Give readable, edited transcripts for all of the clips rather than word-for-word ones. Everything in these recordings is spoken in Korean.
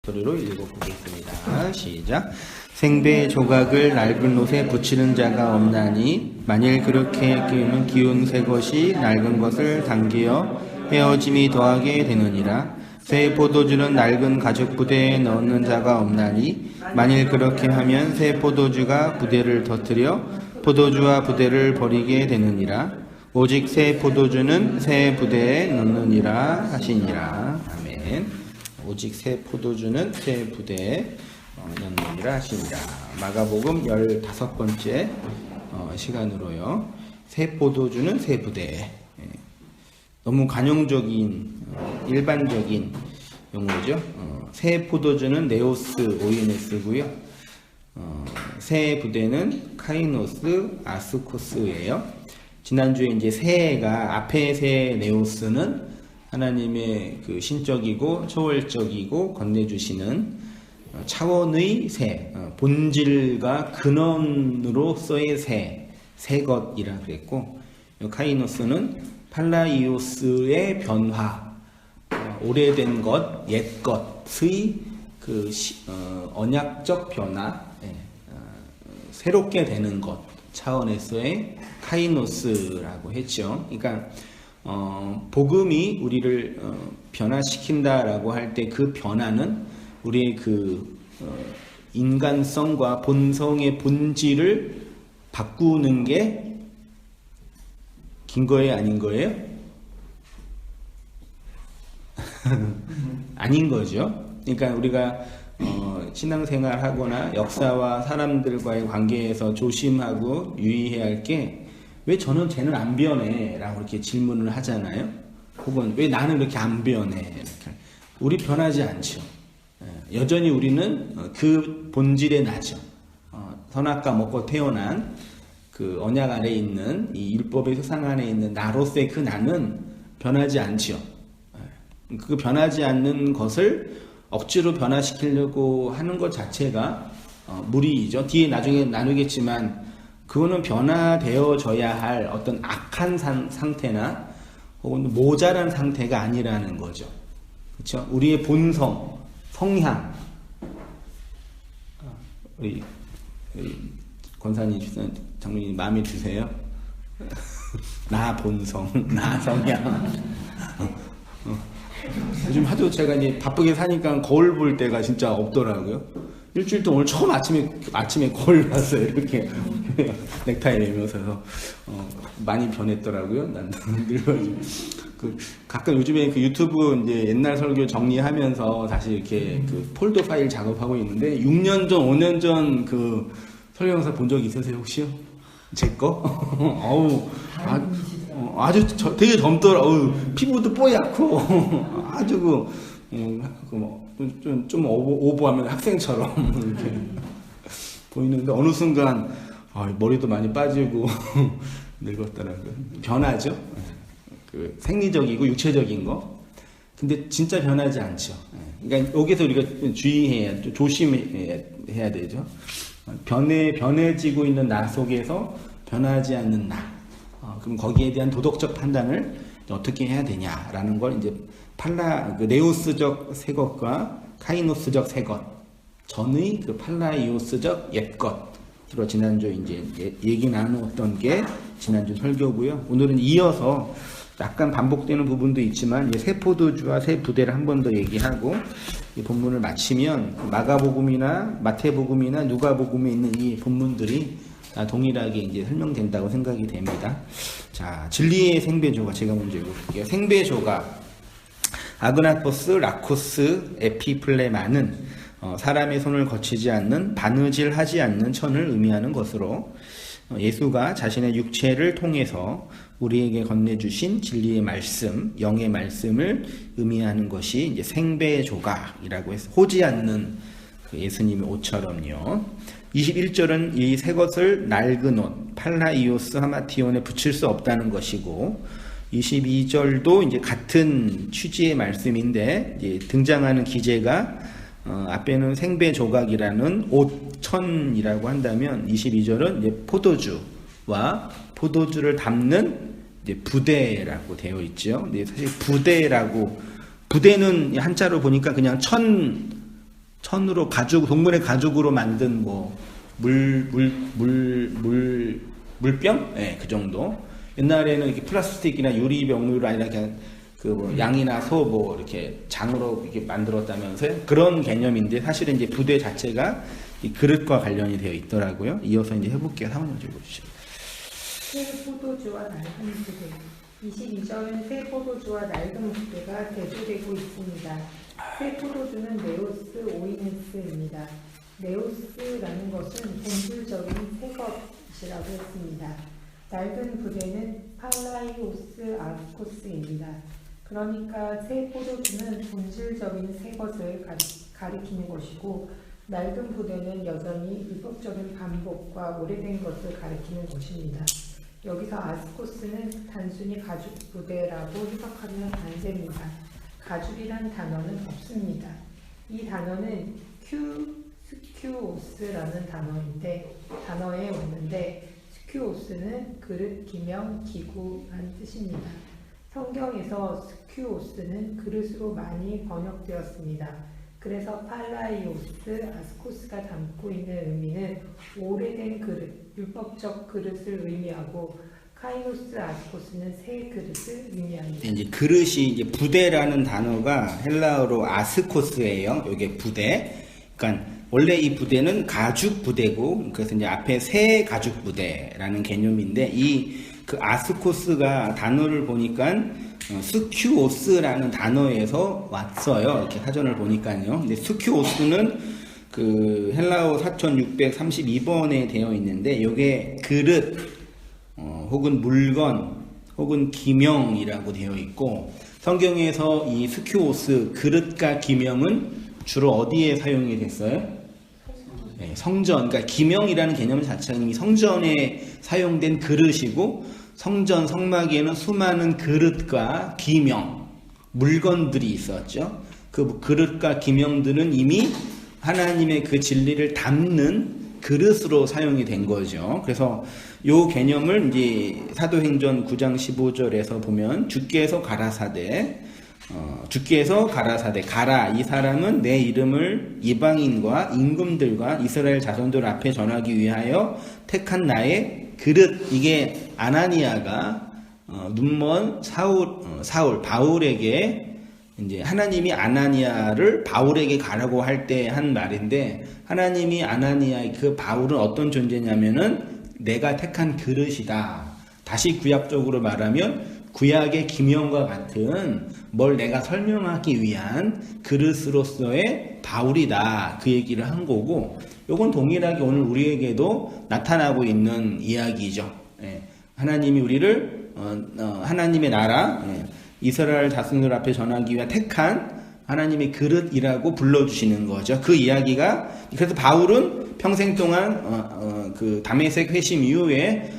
소리로 읽어보겠습니다. 시작. 생배 조각을 낡은 옷에 붙이는 자가 없나니 만일 그렇게 끼우면 기운 새 것이 낡은 것을 당기어 헤어짐이 더하게 되느니라. 새 포도주는 낡은 가죽 부대에 넣는 자가 없나니 만일 그렇게 하면 새 포도주가 부대를 터뜨려 포도주와 부대를 버리게 되느니라. 오직 새 포도주는 새 부대에 넣느니라 하시니라. 아멘. 오직 새 포도주는 새 부대에 넣느니라 하시니라. 마가복음 15번째 시간으로요. 새 포도주는 새 부대에. 너무 관용적인 일반적인 용어죠. 새 포도주는 네오스 오이네스고요. 새 부대는 카이노스 아스코스예요. 지난주에 이제 새가 앞에 새 네오스는 하나님의 그 신적이고 초월적이고 건네주시는 차원의 새, 본질과 근원으로서의 새 것이라 그랬고, 카이노스는 팔라이오스의 변화, 오래된 것, 옛 것의 그 언약적 변화, 새롭게 되는 것 차원에서의 카이노스라고 했죠. 그러니까 복음이 우리를 변화시킨다라고 할 때 그 변화는 우리의 그 인간성과 본성의 본질을 바꾸는 게 긴 거예요, 아닌 거예요? 아닌 거죠. 그러니까 우리가 신앙생활 하거나 역사와 사람들과의 관계에서 조심하고 유의해야 할 게, 왜 쟤는 안 변해? 라고 이렇게 질문을 하잖아요. 혹은 왜 나는 이렇게 안 변해? 이렇게. 우리 변하지 않죠. 여전히 우리는 그 본질에 나죠. 선악과 먹고 태어난 그 언약 안에 있는 이 율법의 세상 안에 있는 나로서의 그 나는 변하지 않죠. 그 변하지 않는 것을 억지로 변화시키려고 하는 것 자체가 무리이죠. 뒤에 나중에 나누겠지만 그거는 변화되어져야 할 어떤 악한 상태나 혹은 모자란 상태가 아니라는 거죠. 그렇죠? 우리의 본성, 성향. 우리 권사님, 장로님 마음에 드세요? 나 본성, 나 성향. 요즘 하도 제가 이제 바쁘게 사니까 거울 볼 때가 진짜 없더라고요. 일주일 동안 오늘 처음 아침에 거울 봤어요. 이렇게 넥타이 매면서 많이 변했더라고요. 난 늙어지고. 가끔 요즘에 그 유튜브 이제 옛날 설교 정리하면서 다시 이렇게 그 폴더 파일 작업하고 있는데 6년 전, 5년 전 그 설교 영상 본 적 있으세요 혹시요? 제 거? 어우, 아주 되게 젊더라. 피부도 뽀얗고 아주 좀 오버하면 학생처럼 이렇게 보이는데 어느 순간 머리도 많이 빠지고 늙었더라고요. 변하죠. 그 생리적이고 육체적인 거. 근데 진짜 변하지 않죠. 그러니까 여기서 우리가 주의해야, 조심해야 되죠. 변해지고 있는 나 속에서 변하지 않는 나. 그럼 거기에 대한 도덕적 판단을 어떻게 해야 되냐라는 걸 이제 네오스적 새 것과 카이노스적 새 것, 전의 그 팔라이오스적 옛 것으로 지난주 이제 얘기 나누었던 게 지난주 설교고요. 오늘은 이어서 약간 반복되는 부분도 있지만 새 포도주와 새 부대를 한 번 더 얘기하고 이 본문을 마치면 마가복음이나 마태복음이나 누가복음에 있는 이 본문들이 다 동일하게 이제 설명된다고 생각이 됩니다. 자, 진리의 생배조각 제가 먼저 읽어볼게요. 생배조각 아그나포스 라코스 에피플레마는 사람의 손을 거치지 않는 바느질하지 않는 천을 의미하는 것으로 예수가 자신의 육체를 통해서 우리에게 건네주신 진리의 말씀, 영의 말씀을 의미하는 것이 이제 생배 조각이라고 해서 호지 않는 그 예수님의 옷처럼요. 21절은 이 새 것을 낡은 옷, 팔라이오스 하마티온에 붙일 수 없다는 것이고, 22절도 이제 같은 취지의 말씀인데 이제 등장하는 기제가 앞에는 생배 조각이라는 옷천이라고 한다면 22절은 이제 포도주와 포도주를 담는 이제 부대라고 되어 있죠. 근데 사실 부대는 한자로 보니까 그냥 천으로 동물의 가죽으로 만든 뭐 물병? 네, 그 정도. 옛날에는 이렇게 플라스틱이나 유리병으로 아니라 그냥 뭐 양이나 소 뭐 이렇게 장으로 이렇게 만들었다면서요. 그런 개념인데 사실은 이제 부대 자체가 이 그릇과 관련이 되어 있더라고요. 이어서 이제 해볼게요. 사모님 읽어주시죠. 새 포도주와 낡은 부대. 22절은 새 포도주와 낡은 부대가 대조되고 있습니다. 새 포도주는 네오스 오이네스입니다. 네오스라는 것은 본질적인 새 것이라고 했습니다. 낡은 부대는 팔라이오스 아스코스입니다. 그러니까 새 포도주는 본질적인 새 것을 가리키는 것이고, 낡은 부대는 여전히 율법적인 반복과 오래된 것을 가리키는 것입니다. 여기서 아스코스는 단순히 가죽 부대라고 해석하면 안 됩니다. 가죽이란 단어는 없습니다. 이 단어는 스큐오스라는 단어에 왔는데, 스큐오스는 그릇, 기명, 기구란 뜻입니다. 성경에서 스큐오스는 그릇으로 많이 번역되었습니다. 그래서 팔라이오스, 아스코스가 담고 있는 의미는 오래된 그릇, 율법적 그릇을 의미하고, 카이노스 아스코스는 새 그릇을 의미합니다. 이제 그릇이 이제 부대라는 단어가 헬라어로 아스코스예요. 이게 부대. 그러니까 원래 이 부대는 가죽 부대고, 그래서 이제 앞에 새 가죽 부대라는 개념인데, 그 아스코스가 단어를 보니까 스큐오스라는 단어에서 왔어요. 이렇게 사전을 보니까요. 근데 스큐오스는 그 헬라어 4632번에 되어 있는데, 이게 그릇, 혹은 물건, 혹은 기명이라고 되어 있고, 성경에서 이 스큐오스, 그릇과 기명은 주로 어디에 사용이 됐어요? 네, 성전. 그러니까 기명이라는 개념 자체가 이미 성전에 사용된 그릇이고, 성전, 성막에는 수많은 그릇과 기명, 물건들이 있었죠. 그 그릇과 기명들은 이미 하나님의 그 진리를 담는 그릇으로 사용이 된 거죠. 그래서 요 개념을 이제 사도행전 9장 15절에서 보면 주께서 가라사대 가라, 이 사람은 내 이름을 이방인과 임금들과 이스라엘 자손들 앞에 전하기 위하여 택한 나의 그릇. 이게 아나니아가 눈먼 바울에게 이제 하나님이 아나니아를 바울에게 가라고 할 때 한 말인데, 하나님이 아나니아의 그 바울은 어떤 존재냐면은 내가 택한 그릇이다. 다시 구약적으로 말하면 구약의 기명과 같은 뭘 내가 설명하기 위한 그릇으로서의 바울이다. 그 얘기를 한 거고, 요건 동일하게 오늘 우리에게도 나타나고 있는 이야기죠. 예. 하나님이 우리를 하나님의 나라, 이스라엘 자손들 앞에 전하기 위해 택한 하나님의 그릇이라고 불러주시는 거죠. 그 이야기가, 그래서 바울은 평생 동안 그 다메섹 회심 이후에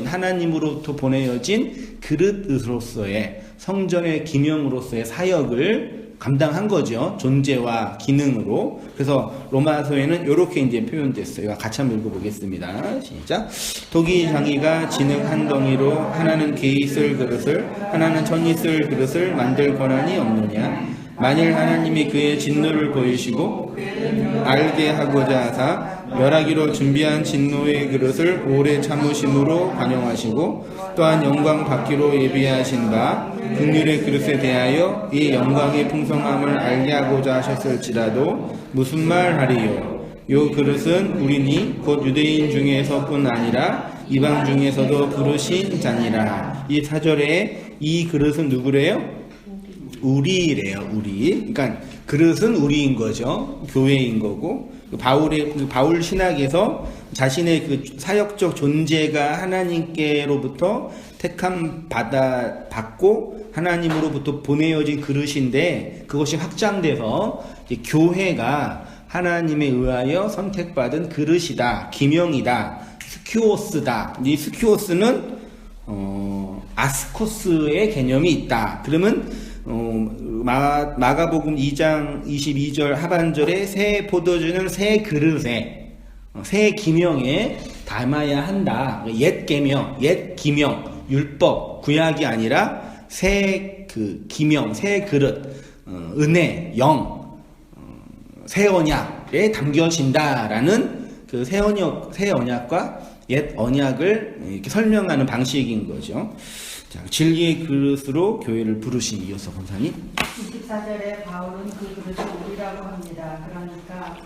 하나님으로부터 보내어진 그릇으로서의 성전의 기명으로서의 사역을 감당한 거죠. 존재와 기능으로. 그래서 로마서에는 이렇게 이제 표현됐어요. 같이 한번 읽어보겠습니다. 시작. 독이 장이가 진흙 한 덩이로 하나는 개이 쓸 그릇을, 하나는 천이 쓸 그릇을 만들 권한이 없느냐. 만일 하나님이 그의 진노를 보이시고 알게 하고자 하사 멸하기로 준비한 진노의 그릇을 오래 참으심으로 관용하시고, 또한 영광 받기로 예비하신 바 긍휼의 그릇에 대하여 이 영광의 풍성함을 알게 하고자 하셨을지라도 무슨 말 하리요. 요 그릇은 우리니 곧 유대인 중에서뿐 아니라 이방 중에서도 부르신 자니라. 이 4절에 이 그릇은 누구래요? 우리래요. 우리. 그러니까 그릇은 우리인 거죠. 교회인 거고, 바울 신학에서 자신의 그 사역적 존재가 하나님께로부터 택함 받고 하나님으로부터 보내어진 그릇인데, 그것이 확장돼서 이제 교회가 하나님에 의하여 선택받은 그릇이다, 기명이다, 스큐오스다. 이 스큐오스는 아스코스의 개념이 있다. 그러면 마가복음 2장 22절 하반절에 새 포도주는 새 그릇에, 새 기명에 담아야 한다. 옛 계명, 옛 기명, 율법, 구약이 아니라 새 그 기명, 새 그릇, 은혜, 영, 새 언약에 담겨진다라는 그 새 언약과 옛 언약을 이렇게 설명하는 방식인 거죠. 자, 진리의 그릇으로 교회를 부르신 이어서 권사님. 24절에 바울은 그 그릇을 우리라고 합니다. 그러니까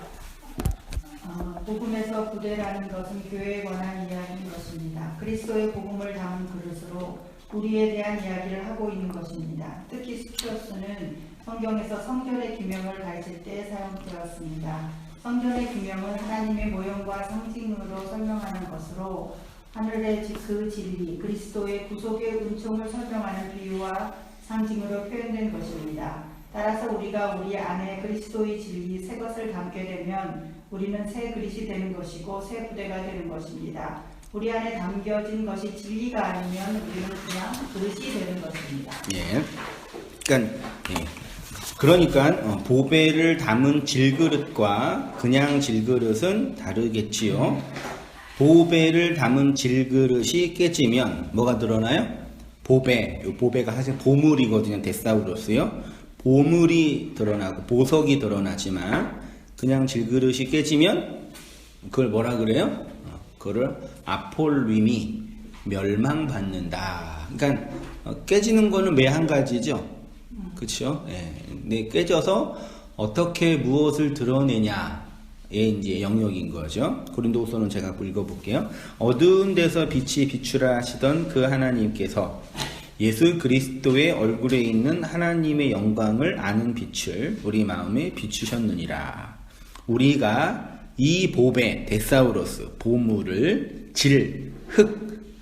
복음에서 부대라는 것은 교회에 관한 이야기인 것입니다. 그리스도의 복음을 담은 그릇으로 우리에 대한 이야기를 하고 있는 것입니다. 특히 스키오스는 성경에서 성결의 규명을 가르칠 때 사용되었습니다. 성결의 규명은 하나님의 모형과 상징으로 설명하는 것으로 하늘의 그 진리, 그리스도의 구속의 은총을 설명하는 비유와 상징으로 표현된 것입니다. 따라서 우리가 우리 안에 그리스도의 진리 새 것을 담게 되면 우리는 새 그릇이 되는 것이고 새 부대가 되는 것입니다. 우리 안에 담겨진 것이 진리가 아니면 우리는 그냥 그릇이 되는 것입니다. 예. 그러니까 보배를 담은 질그릇과 그냥 질그릇은 다르겠지요. 보배를 담은 질그릇이 깨지면 뭐가 드러나요? 보배가 사실 보물이거든요. 데사우로스요. 보물이 드러나고 보석이 드러나지만 그냥 질그릇이 깨지면 그걸 뭐라 그래요? 그걸 아폴림이 멸망받는다. 그러니까 깨지는 거는 매 한 가지죠. 그렇죠? 네, 깨져서 어떻게 무엇을 드러내냐의 이제 영역인 거죠. 고린도후서는 제가 읽어볼게요. 어두운 데서 빛이 비추라 하시던 그 하나님께서 예수 그리스도의 얼굴에 있는 하나님의 영광을 아는 빛을 우리 마음에 비추셨느니라. 우리가 이 보배, 데사우로스, 보물을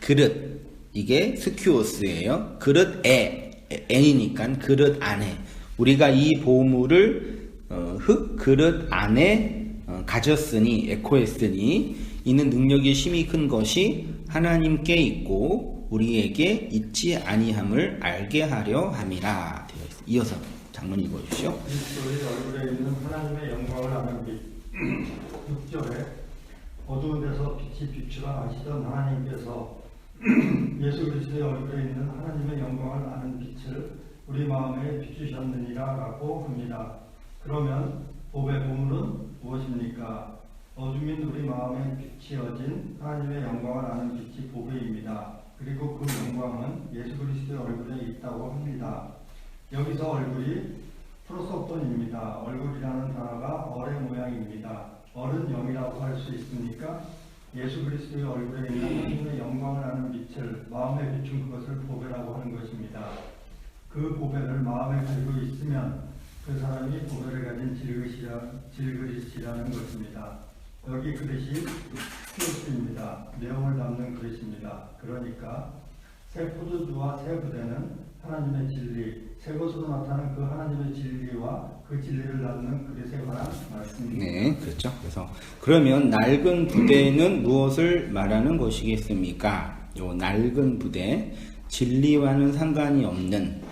그릇, 이게 스큐오스예요. 그릇에, N이니까 그릇 안에. 우리가 이 보물을 그릇 안에 가졌으니, 에코했으니, 이는 능력이 심히 큰 것이 하나님께 있고 우리에게 있지 아니함을 알게 하려 함이라. 이어서 장문 읽어주시오. 그리스도의 얼굴에 있는 하나님의 영광을 아는 빛. 6절에 어두운 데서 빛이 비추라 하시던 하나님께서 예수 그리스도의 얼굴에 있는 하나님의 영광을 아는 빛을 우리 마음에 비추셨느니라 라고 합니다. 그러면 보배 보물은 무엇입니까? 어둠인 우리 마음에 비치어진 하나님의 영광을 아는 빛이 보배입니다. 그리고 그 영광은 예수 그리스도의 얼굴에 있다고 합니다. 여기서 얼굴이 프로소폰입니다. 얼굴이라는 단어가 얼의 모양입니다. 얼은 영이라고 할 수 있습니까? 예수 그리스도의 얼굴에 있는 하나님의 영광을 아는 빛을 마음에 비춘 그것을 보배라고 하는 것입니다. 그 보배를 마음에 가지고 있으면 그 사람이 보배를 가진 질그릇이라는 것입니다. 여기 그릇이 스키오스입니다. 내용을 담는 그릇입니다. 그러니까 새 포도주와 새 부대는 하나님의 진리, 새 것으로 나타나는 그 하나님의 진리와 그 진리를 담는 그릇에 관한 말씀입니다. 네, 그렇죠. 그래서 그러면 낡은 부대는 무엇을 말하는 것이겠습니까? 요 낡은 부대, 진리와는 상관이 없는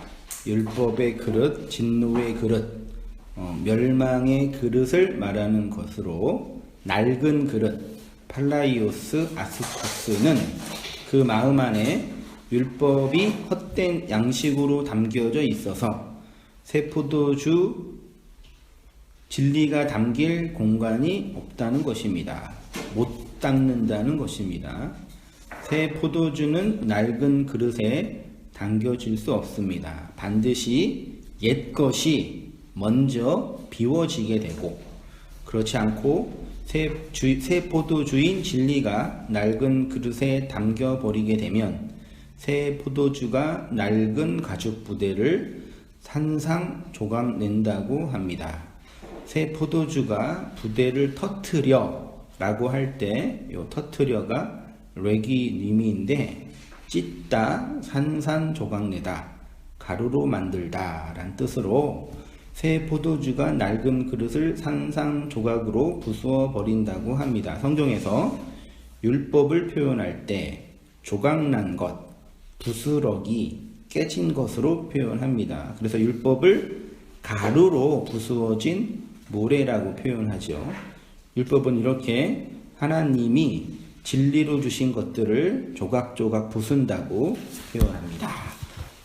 율법의 그릇, 진노의 그릇, 멸망의 그릇을 말하는 것으로 낡은 그릇, 팔라이오스 아스코스는 그 마음 안에 율법이 헛된 양식으로 담겨져 있어서 새 포도주 진리가 담길 공간이 없다는 것입니다. 못 담는다는 것입니다. 새 포도주는 낡은 그릇에 담겨질 수 없습니다. 반드시 옛 것이 먼저 비워지게 되고 그렇지 않고 새 포도주인 진리가 낡은 그릇에 담겨버리게 되면 새 포도주가 낡은 가죽 부대를 산상조각 낸다고 합니다. 새 포도주가 부대를 터트려 라고 할 때 요 터트려가 레기님인데 찢다, 산산조각내다, 가루로 만들다 라는 뜻으로 새 포도주가 낡은 그릇을 산산조각으로 부수어 버린다고 합니다. 성경에서 율법을 표현할 때 조각난 것, 부스러기, 깨진 것으로 표현합니다. 그래서 율법을 가루로 부수어진 모래라고 표현하죠. 율법은 이렇게 하나님이 진리로 주신 것들을 조각조각 부순다고 표현합니다.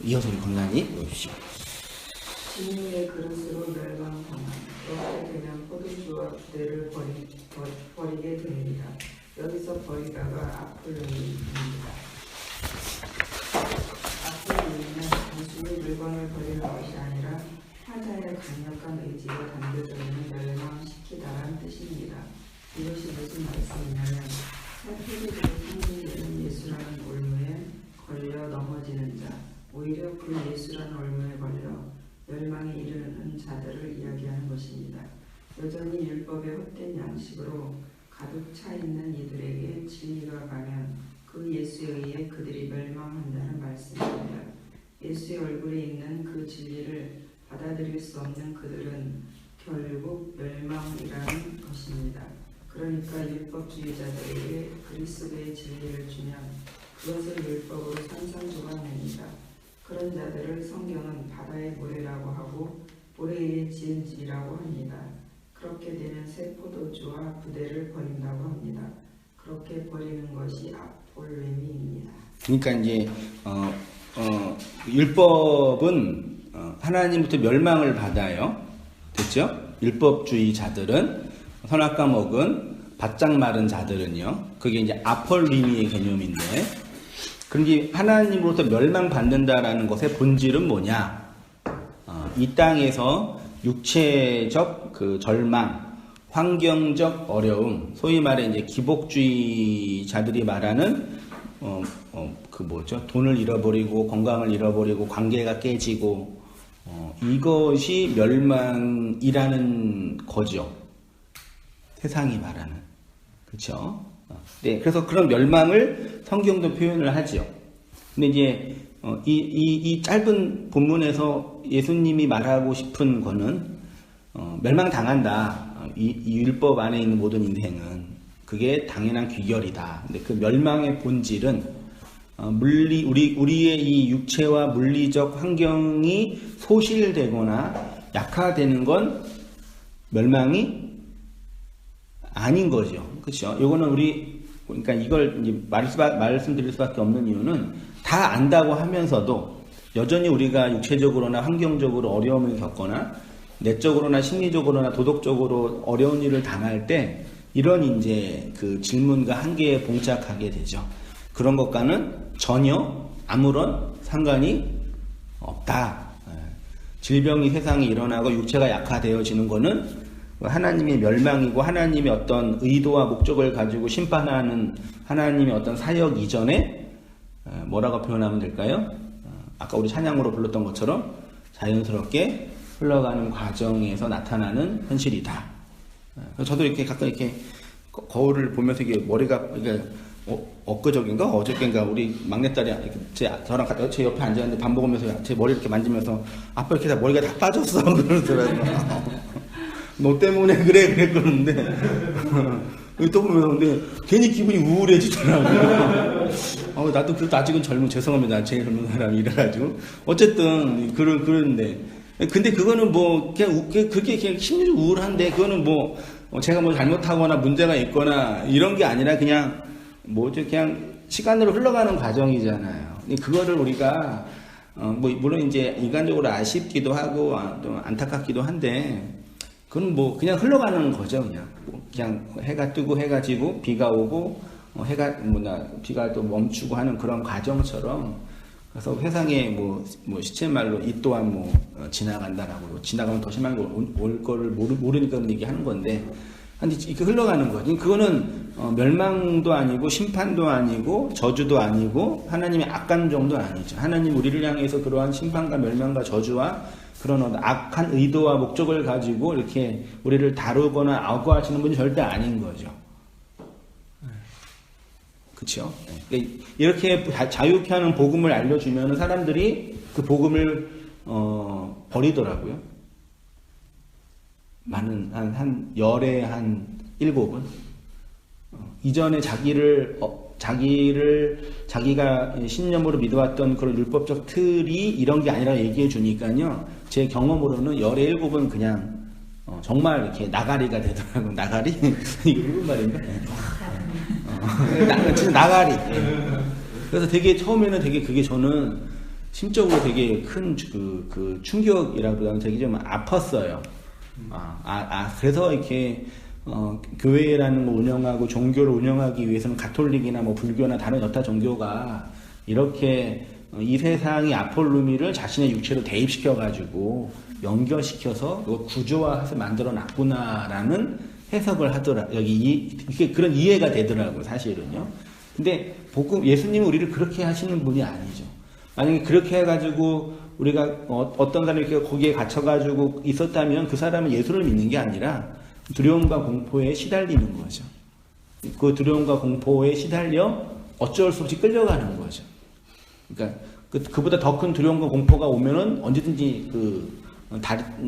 이어서 우리 권사님 보십시오. 진리의 그릇으로 멸망당한 그렇게 되면 포도주 포도주와 부대를 버리게 됩니다. 여기서 버리다가 아폴로니입니다. 아폴로니는 단순히 물건을 버리는 것이 아니라 화자의 강력한 의지가 담겨져 있는 멸망시키다라는 뜻입니다. 이것이 무슨 말씀이냐면 세계적으로 상징되는 예수라는 올무에 걸려 넘어지는 자, 오히려 그 예수라는 올무에 걸려 멸망에 이르는 자들을 이야기하는 것입니다. 여전히 율법의 헛된 양식으로 가득 차 있는 이들에게 진리가 가면 그 예수에 의해 그들이 멸망한다는 말씀입니다. 예수의 얼굴에 있는 그 진리를 받아들일 수 없는 그들은 결국 멸망이라는 것입니다. 그러니까 율법주의자들에게 그리스도의 진리를 주면 그것을 율법으로 산산조각냅니다. 그런 자들을 성경은 바다의 모래라고 하고 모래 위에 지은 집이라고 합니다. 그렇게 되면 새 포도주와 부대를 버린다고 합니다. 그렇게 버리는 것이 아폴레미입니다. 그러니까 이제 율법은 하나님부터 멸망을 받아요. 됐죠? 율법주의자들은 선악과 먹은 바짝 마른 자들은요. 그게 이제 아폴리니의 개념인데, 그런데 하나님으로부터 멸망받는다라는 것의 본질은 뭐냐? 이 땅에서 육체적 그 절망, 환경적 어려움, 소위 말해 이제 기복주의자들이 말하는 그 뭐죠? 돈을 잃어버리고 건강을 잃어버리고 관계가 깨지고 이것이 멸망이라는 거죠. 세상이 말하는. 그렇죠? 네, 그래서 그런 멸망을 성경도 표현을 하죠. 근데 이제 이 짧은 본문에서 예수님이 말하고 싶은 거는 멸망당한다. 이 율법 안에 있는 모든 인생은 그게 당연한 귀결이다. 근데 그 멸망의 본질은 우리의 이 육체와 물리적 환경이 소실되거나 약화되는 건 멸망이 아닌 거죠. 그렇죠? 요거는 그러니까 이걸 이제 말씀드릴 수밖에 없는 이유는 다 안다고 하면서도 여전히 우리가 육체적으로나 환경적으로 어려움을 겪거나 내적으로나 심리적으로나 도덕적으로 어려운 일을 당할 때 이런 이제 그 질문과 한계에 봉착하게 되죠. 그런 것과는 전혀 아무런 상관이 없다. 질병이 세상에 일어나고 육체가 약화되어지는 거는 하나님의 멸망이고 하나님의 어떤 의도와 목적을 가지고 심판하는 하나님의 어떤 사역 이전에 뭐라고 표현하면 될까요? 아까 우리 찬양으로 불렀던 것처럼 자연스럽게 흘러가는 과정에서 나타나는 현실이다. 저도 이렇게 가끔 이렇게 거울을 보면서 이게 머리가 이게 엊그저께인가 어저께인가 우리 막내딸이 저랑 제 옆에 앉았는데 밥 먹으면서 제 머리 이렇게 만지면서 아빠 이렇게 다 머리가 다 빠졌어 그러더라고요. 너 때문에 그래 그러는데 또 보면서 근데 괜히 기분이 우울해지더라고요. 나도 그래도 아직은 죄송합니다. 제일 젊은 사람이 이래가지고 어쨌든 그런데 근데 그거는 뭐 그게 그냥 심리적 우울한데 그거는 뭐 제가 뭐 잘못하거나 문제가 있거나 이런 게 아니라 그냥 뭐죠 그냥 시간으로 흘러가는 과정이잖아요. 그거를 우리가 뭐 물론 이제 인간적으로 아쉽기도 하고 또 안타깝기도 한데 그건 뭐 그냥 흘러가는 거죠. 그냥 해가 뜨고 해가 지고 비가 오고 비가 또 멈추고 하는 그런 과정처럼 그래서 세상에 뭐 시체말로 이 또한 지나간다라고 지나가면 더 심한 거 올 거를 모르니까 그런 얘기 하는 건데 근데 이렇게 흘러가는 거지. 그거는 멸망도 아니고 심판도 아니고 저주도 아니고 하나님의 악감정도 아니죠. 하나님 우리를 향해서 그러한 심판과 멸망과 저주와 그런 악한 의도와 목적을 가지고 이렇게 우리를 다루거나 악구하시는 분이 절대 아닌 거죠. 그렇죠? 이렇게 자유케 하는 복음을 알려주면 사람들이 그 복음을 버리더라고요. 많은 한 열에 한 7은 이전에 자기가 신념으로 믿어왔던 그런 율법적 틀이 이런 게 아니라 얘기해 주니까요. 제 경험으로는 열의 7은 그냥 정말 이렇게 나가리가 되더라고요. 나가리? 이거 일본 말인가? 진짜 나가리. 그래서 되게 처음에는 되게 그게 저는 심적으로 되게 큰 그 충격이라고 되게 좀 아팠어요. 그래서 이렇게 교회라는 걸 운영하고 종교를 운영하기 위해서는 가톨릭이나 뭐 불교나 다른 여타 종교가 이렇게 이 세상의 아폴루미를 자신의 육체로 대입시켜가지고 연결시켜서 이걸 구조화해서 만들어놨구나라는 해석을 하더라. 이게 그런 이해가 되더라고요, 사실은요. 근데 예수님은 우리를 그렇게 하시는 분이 아니죠. 만약에 그렇게 해가지고 우리가 어떤 사람이 이렇게 거기에 갇혀가지고 있었다면 그 사람은 예수를 믿는 게 아니라 두려움과 공포에 시달리는 거죠. 그 두려움과 공포에 시달려 어쩔 수 없이 끌려가는 거죠. 그러니까 그보다 더 큰 두려움과 공포가 오면은 언제든지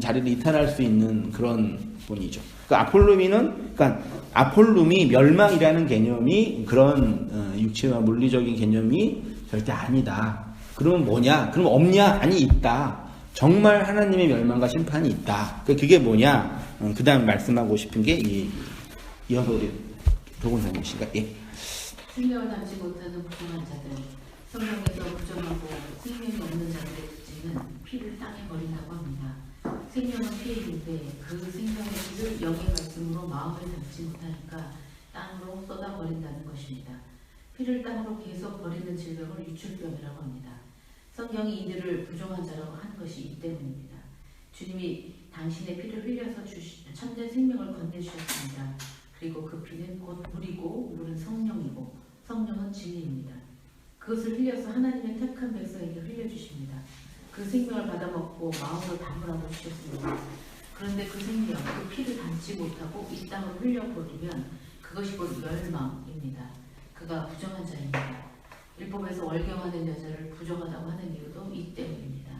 자리를 이탈할 수 있는 그런 분이죠. 그러니까 아폴룸이 멸망이라는 개념이 그런 육체와 물리적인 개념이 절대 아니다. 그러면 뭐냐? 그럼 없냐? 아니, 있다. 정말 하나님의 멸망과 심판이 있다. 그게 뭐냐? 그 다음 말씀하고 싶은 게 이어서 우리 도군사님 씨가 생명을 담지 못하는 부정한 자들, 성경에서 부정하고 생명이 없는 자들의 특징은 피를 땅에 버린다고 합니다. 생명은 피해인데 그 생명의 피를 영의 말씀으로 마음을 담지 못하니까 땅으로 쏟아버린다는 것입니다. 피를 땅으로 계속 버리는 질병을 유출병이라고 합니다. 성경이 이들을 부정한 자라고 하는 것이 이 때문입니다. 주님이 당신의 피를 흘려서 참된 생명을 건네주셨습니다. 그리고 그 피는 곧 물이고 물은 성령이고 성령은 진리입니다. 그것을 흘려서 하나님의 택한 백성에게 흘려주십니다. 그 생명을 받아먹고 마음을 담으라고 주셨습니다. 그런데 그 생명, 그 피를 담지 못하고 이 땅으로 흘려버리면 그것이 곧 멸망입니다. 그가 부정한 자입니다. 율법에서 월경하는 여자를 부정하다고 하는 이유도 이 때문입니다.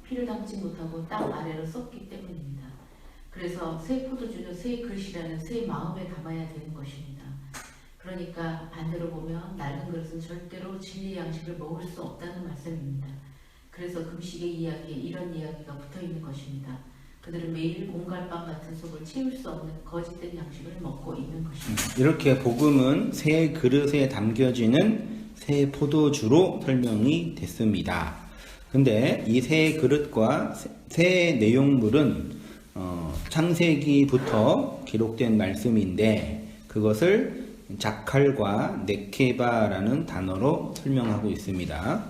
피를 담지 못하고 땅 아래로 썩기 때문입니다. 그래서 새 포도주는 새 그릇이라는 새 마음에 담아야 되는 것입니다. 그러니까 반대로 보면 낡은 그릇은 절대로 진리의 양식을 먹을 수 없다는 말씀입니다. 그래서 금식의 이야기에 이런 이야기가 붙어있는 것입니다. 그들은 매일 공갈빵 같은 속을 채울 수 없는 거짓된 양식을 먹고 있는 것입니다. 이렇게 복음은 새 그릇에 담겨지는 새 포도주로 설명이 됐습니다. 근데 이 새 그릇과 새 내용물은 창세기부터 기록된 말씀인데 그것을 자칼과 네케바라는 단어로 설명하고 있습니다.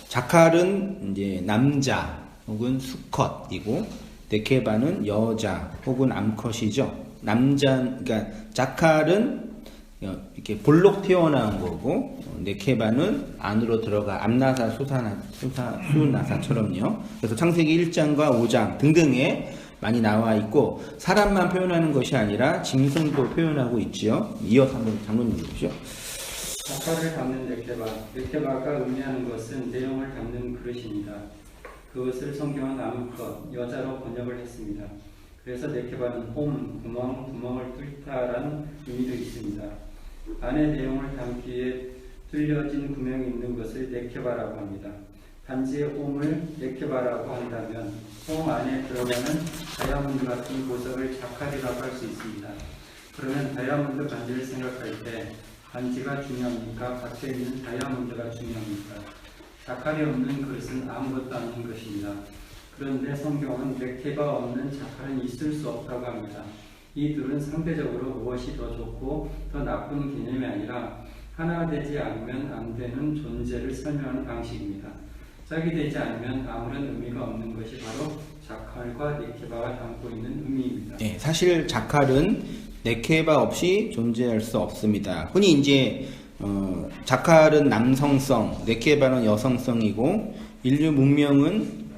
자칼은 이제 남자 혹은 수컷이고 네케바는 여자 혹은 암컷이죠. 그러니까 자칼은 이렇게 볼록 튀어나온 거고 네케바는 안으로 들어가 암나사 수나사처럼요. 그래서 창세기 1장과 5장 등등에 많이 나와 있고 사람만 표현하는 것이 아니라 짐승도 표현하고 있지요. 이어서 한번 장로님 읽으십시오. 자칼을 담는 네케바가 의미하는 것은 내용을 담는 그릇입니다. 그것을 성경은 암컷, 여자로 번역을 했습니다. 그래서 네케바는 홈, 구멍을 뚫다라는 의미도 있습니다. 안에 내용을 담기에 뚫려진 구멍이 있는 것을 네케바라고 합니다. 단지의 홈을 네케바라고 한다면 홈 안에 들어가는 다이아몬드 같은 보석을 자칼이라고 할 수 있습니다. 그러면 다이아몬드 반지를 생각할 때 반지가 중요합니까? 밖에 있는 다이아몬드가 중요합니까? 자칼이 없는 그릇은 아무것도 아닌 것입니다. 그런데 성경은 네케바 없는 자칼은 있을 수 없다고 합니다. 이 둘은 상대적으로 무엇이 더 좋고 더 나쁜 개념이 아니라 하나 되지 않으면 안 되는 존재를 설명하는 방식입니다. 짝이 되지 않으면 아무런 의미가 없는 것이 바로 자칼과 네케바가 담고 있는 의미입니다. 네, 사실 자칼은 네케바 없이 존재할 수 없습니다. 흔히 이제 자칼은 남성성, 네케바는 여성성이고 인류 문명은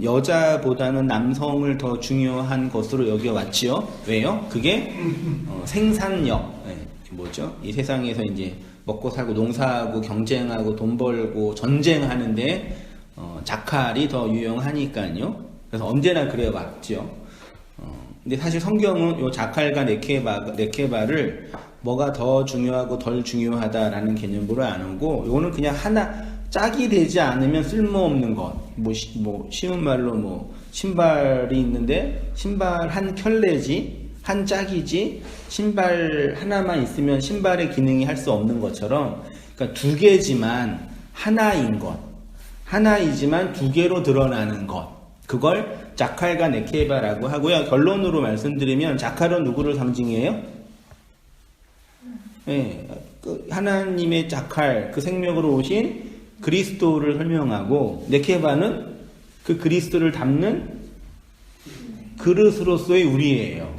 여자보다는 남성을 더 중요한 것으로 여겨왔지요. 왜요? 그게 생산력, 뭐죠? 이 세상에서 이제 먹고 살고 농사하고 경쟁하고 돈 벌고 전쟁하는데 자칼이 더 유용하니까요. 그래서 언제나 그래왔죠. 근데 사실 성경은 요 자칼과 네케바를 뭐가 더 중요하고 덜 중요하다라는 개념으로 안 오고, 요거는 그냥 하나 짝이 되지 않으면 쓸모없는 것. 뭐 쉬운 말로 신발이 있는데 신발 한 켤레지 한 짝이지 신발 하나만 있으면 신발의 기능이 할 수 없는 것처럼, 그러니까 두 개지만 하나인 것, 하나이지만 두 개로 드러나는 것, 그걸 자칼과 네케바라고 하고요. 결론으로 말씀드리면 자칼은 누구를 상징해요? 네, 그 하나님의 자칼, 그 생명으로 오신 그리스도를 설명하고, 네케바는 그 그리스도를 담는 그릇으로서의 우리예요.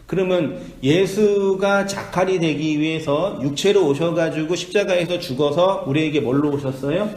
그러면 예수가 자칼이 되기 위해서 육체로 오셔가지고 십자가에서 죽어서 우리에게 뭘로 오셨어요?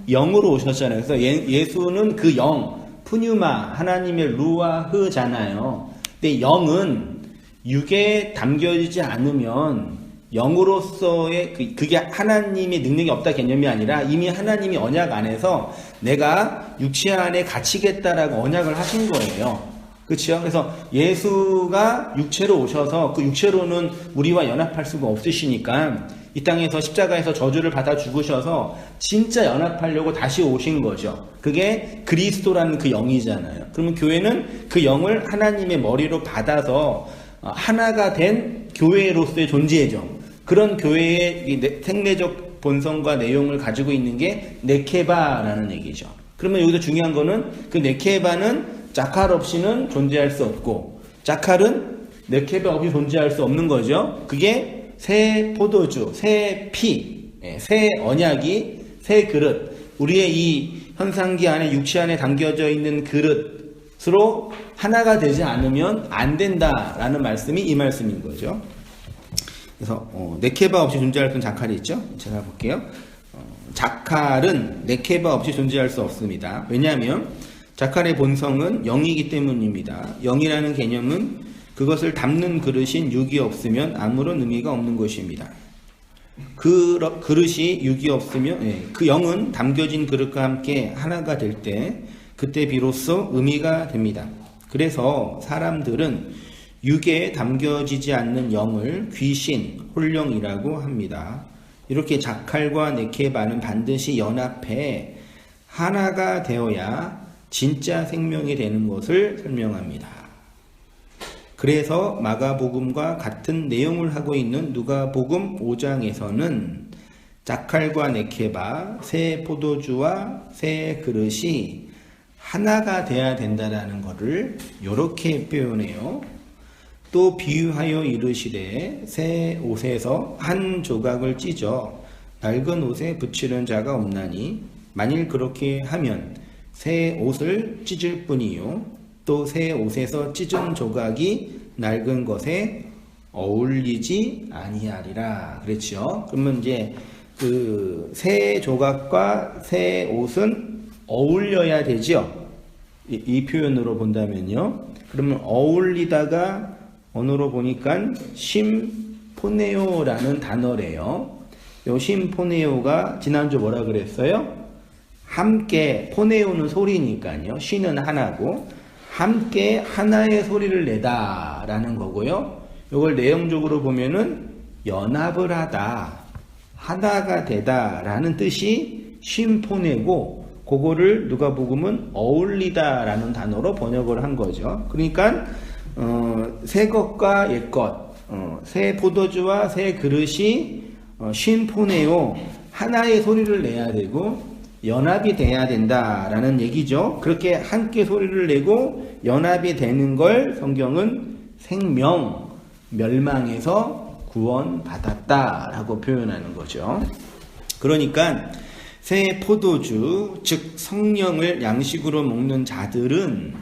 영으로 오셨잖아요. 그래서 예수는 그 영, 푸뉴마, 하나님의 루아흐잖아요. 근데 영은 육에 담겨지지 않으면 영으로서의 그게 하나님의 능력이 없다 개념이 아니라 이미 하나님이 언약 안에서 내가 육체 안에 갇히겠다라고 언약을 하신 거예요. 그렇죠? 그래서 예수가 육체로 오셔서 그 육체로는 우리와 연합할 수가 없으시니까 이 땅에서 십자가에서 저주를 받아 죽으셔서 진짜 연합하려고 다시 오신 거죠. 그게 그리스도라는 그 영이잖아요. 그러면 교회는 그 영을 하나님의 머리로 받아서 하나가 된 교회로서의 존재죠. 그런 교회의 생례적 본성과 내용을 가지고 있는 게 네케바라는 얘기죠. 그러면 여기서 중요한 거는 그 네케바는 자칼 없이는 존재할 수 없고, 자칼은 네케바 없이 존재할 수 없는 거죠. 그게 새 포도주, 새 피, 새 언약이, 새 그릇, 우리의 이 현상기 안에 육체 안에 담겨져 있는 그릇으로 하나가 되지 않으면 안 된다라는 말씀이 이 말씀인 거죠. 그래서 네케바 없이 존재할 수 있는 자칼이 있죠. 제가 볼게요. 자칼은 네케바 없이 존재할 수 없습니다. 왜냐하면 자칼의 본성은 영이기 때문입니다. 영이라는 개념은 그것을 담는 그릇인 육이 없으면 아무런 의미가 없는 것입니다. 그 그릇이 육이 없으면, 그 영은 담겨진 그릇과 함께 하나가 될 때 그때 비로소 의미가 됩니다. 그래서 사람들은 육에 담겨지지 않는 영을 귀신, 홀령이라고 합니다. 이렇게 자칼과 네케바는 반드시 연합해 하나가 되어야 진짜 생명이 되는 것을 설명합니다. 그래서 마가복음과 같은 내용을 하고 있는 누가복음 5장에서는 자칼과 네케바, 새 포도주와 새 그릇이 하나가 돼야 된다라는 것을 이렇게 표현해요. 또 비유하여 이르시되 새 옷에서 한 조각을 찢어 낡은 옷에 붙이는 자가 없나니 만일 그렇게 하면 새 옷을 찢을 뿐이요 또 새 옷에서 찢은 조각이 낡은 것에 어울리지 아니하리라. 그렇죠? 그러면 이제 그 새 조각과 새 옷은 어울려야 되죠. 이 표현으로 본다면요. 그러면 어울리다가 언어로 보니까 심포네오라는 단어래요. 요 심포네오가 지난주 뭐라 그랬어요? 함께, 포네오는 소리니까요. 시는 하나고 함께 하나의 소리를 내다 라는 거고요. 이걸 내용적으로 보면은 연합을 하다, 하나가 되다 라는 뜻이 심포네고, 그거를 누가복음은 어울리다 라는 단어로 번역을 한 거죠. 그러니까 새 것과 옛 것, 새 포도주와 새 그릇이 심포네오, 하나의 소리를 내야 되고 연합이 돼야 된다라는 얘기죠. 그렇게 함께 소리를 내고 연합이 되는 걸 성경은 생명, 멸망에서 구원받았다라고 표현하는 거죠. 그러니까 새 포도주, 즉 성령을 양식으로 먹는 자들은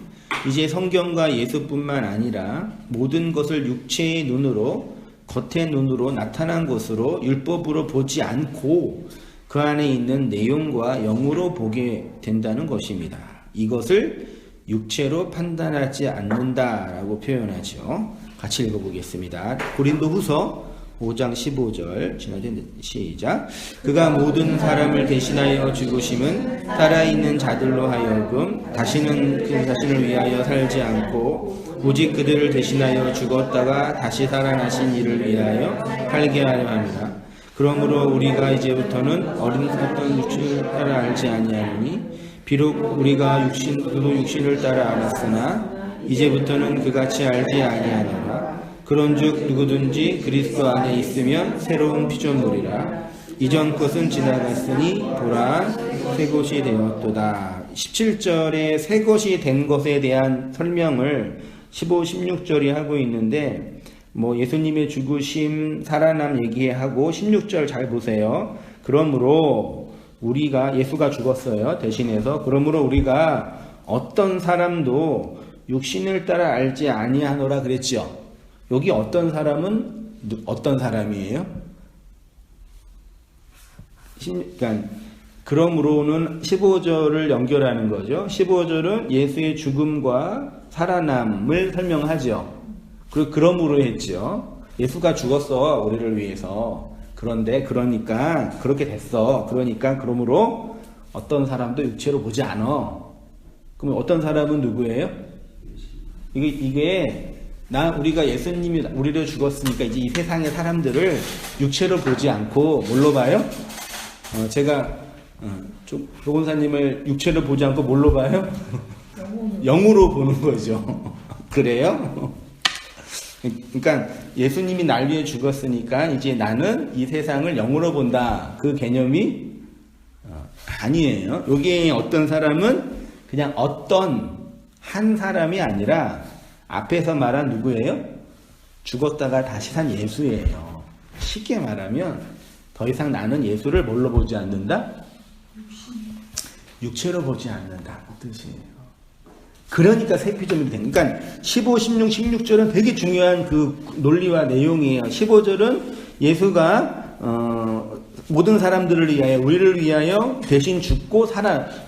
이제 성경과 예수뿐만 아니라 모든 것을 육체의 눈으로, 겉의 눈으로 나타난 것으로 율법으로 보지 않고 그 안에 있는 내용과 영으로 보게 된다는 것입니다. 이것을 육체로 판단하지 않는다라고 표현하죠. 같이 읽어보겠습니다. 고린도후서 5장 15절 지나된 시작. 그가 모든 사람을 대신하여 죽으심은 살아있는 자들로 하여금 다시는 그 자신을 위하여 살지 않고 오직 그들을 대신하여 죽었다가 다시 살아나신 이를 위하여 살게 하려 합니다. 그러므로 우리가 이제부터는 어린부터 육신을 따라 알지 아니하노니 비록 우리가 그도 육신을 따라 알았으나 이제부터는 그같이 알지 아니하노라. 그런즉 누구든지 그리스도 안에 있으면 새로운 피조물이라. 이전 것은 지나갔으니 보라 새 것이 되었도다. 17절에 새 것이 된 것에 대한 설명을 15, 16절이 하고 있는데 뭐 예수님의 죽으심, 살아남 얘기하고 16절 잘 보세요. 그러므로 우리가 예수가 죽었어요. 대신해서 그러므로 우리가 어떤 사람도 육신을 따라 알지 아니하노라 그랬죠. 여기 어떤 사람은 어떤 사람이에요? 그러니까 그러므로는 15절을 연결하는 거죠. 15절은 예수의 죽음과 살아남을 설명하죠. 그러므로 했죠. 예수가 죽었어, 우리를 위해서. 그런데 그러니까 그렇게 됐어. 그러니까 그러므로 어떤 사람도 육체로 보지 않아. 그럼 어떤 사람은 누구예요? 이게 우리가 예수님이 우리를 죽었으니까 이제 이 세상의 사람들을 육체로 보지 않고 뭘로 봐요? 제가 조건사님을 육체로 보지 않고 뭘로 봐요? 영으로 보는 거죠. 그래요? 그러니까 예수님이 날 위해 죽었으니까 이제 나는 이 세상을 영으로 본다. 그 개념이 아니에요. 여기에 어떤 사람은 그냥 어떤 한 사람이 아니라 앞에서 말한 누구예요? 죽었다가 다시 산 예수예요. 쉽게 말하면 더 이상 나는 예수를 뭘로 보지 않는다? 육체로 보지 않는다. 그 뜻이에요. 그러니까 세피점이 된. 그러니까 15, 16, 16절은 되게 중요한 그 논리와 내용이에요. 15절은 예수가 모든 사람들을 위하여 우리를 위하여 대신 죽고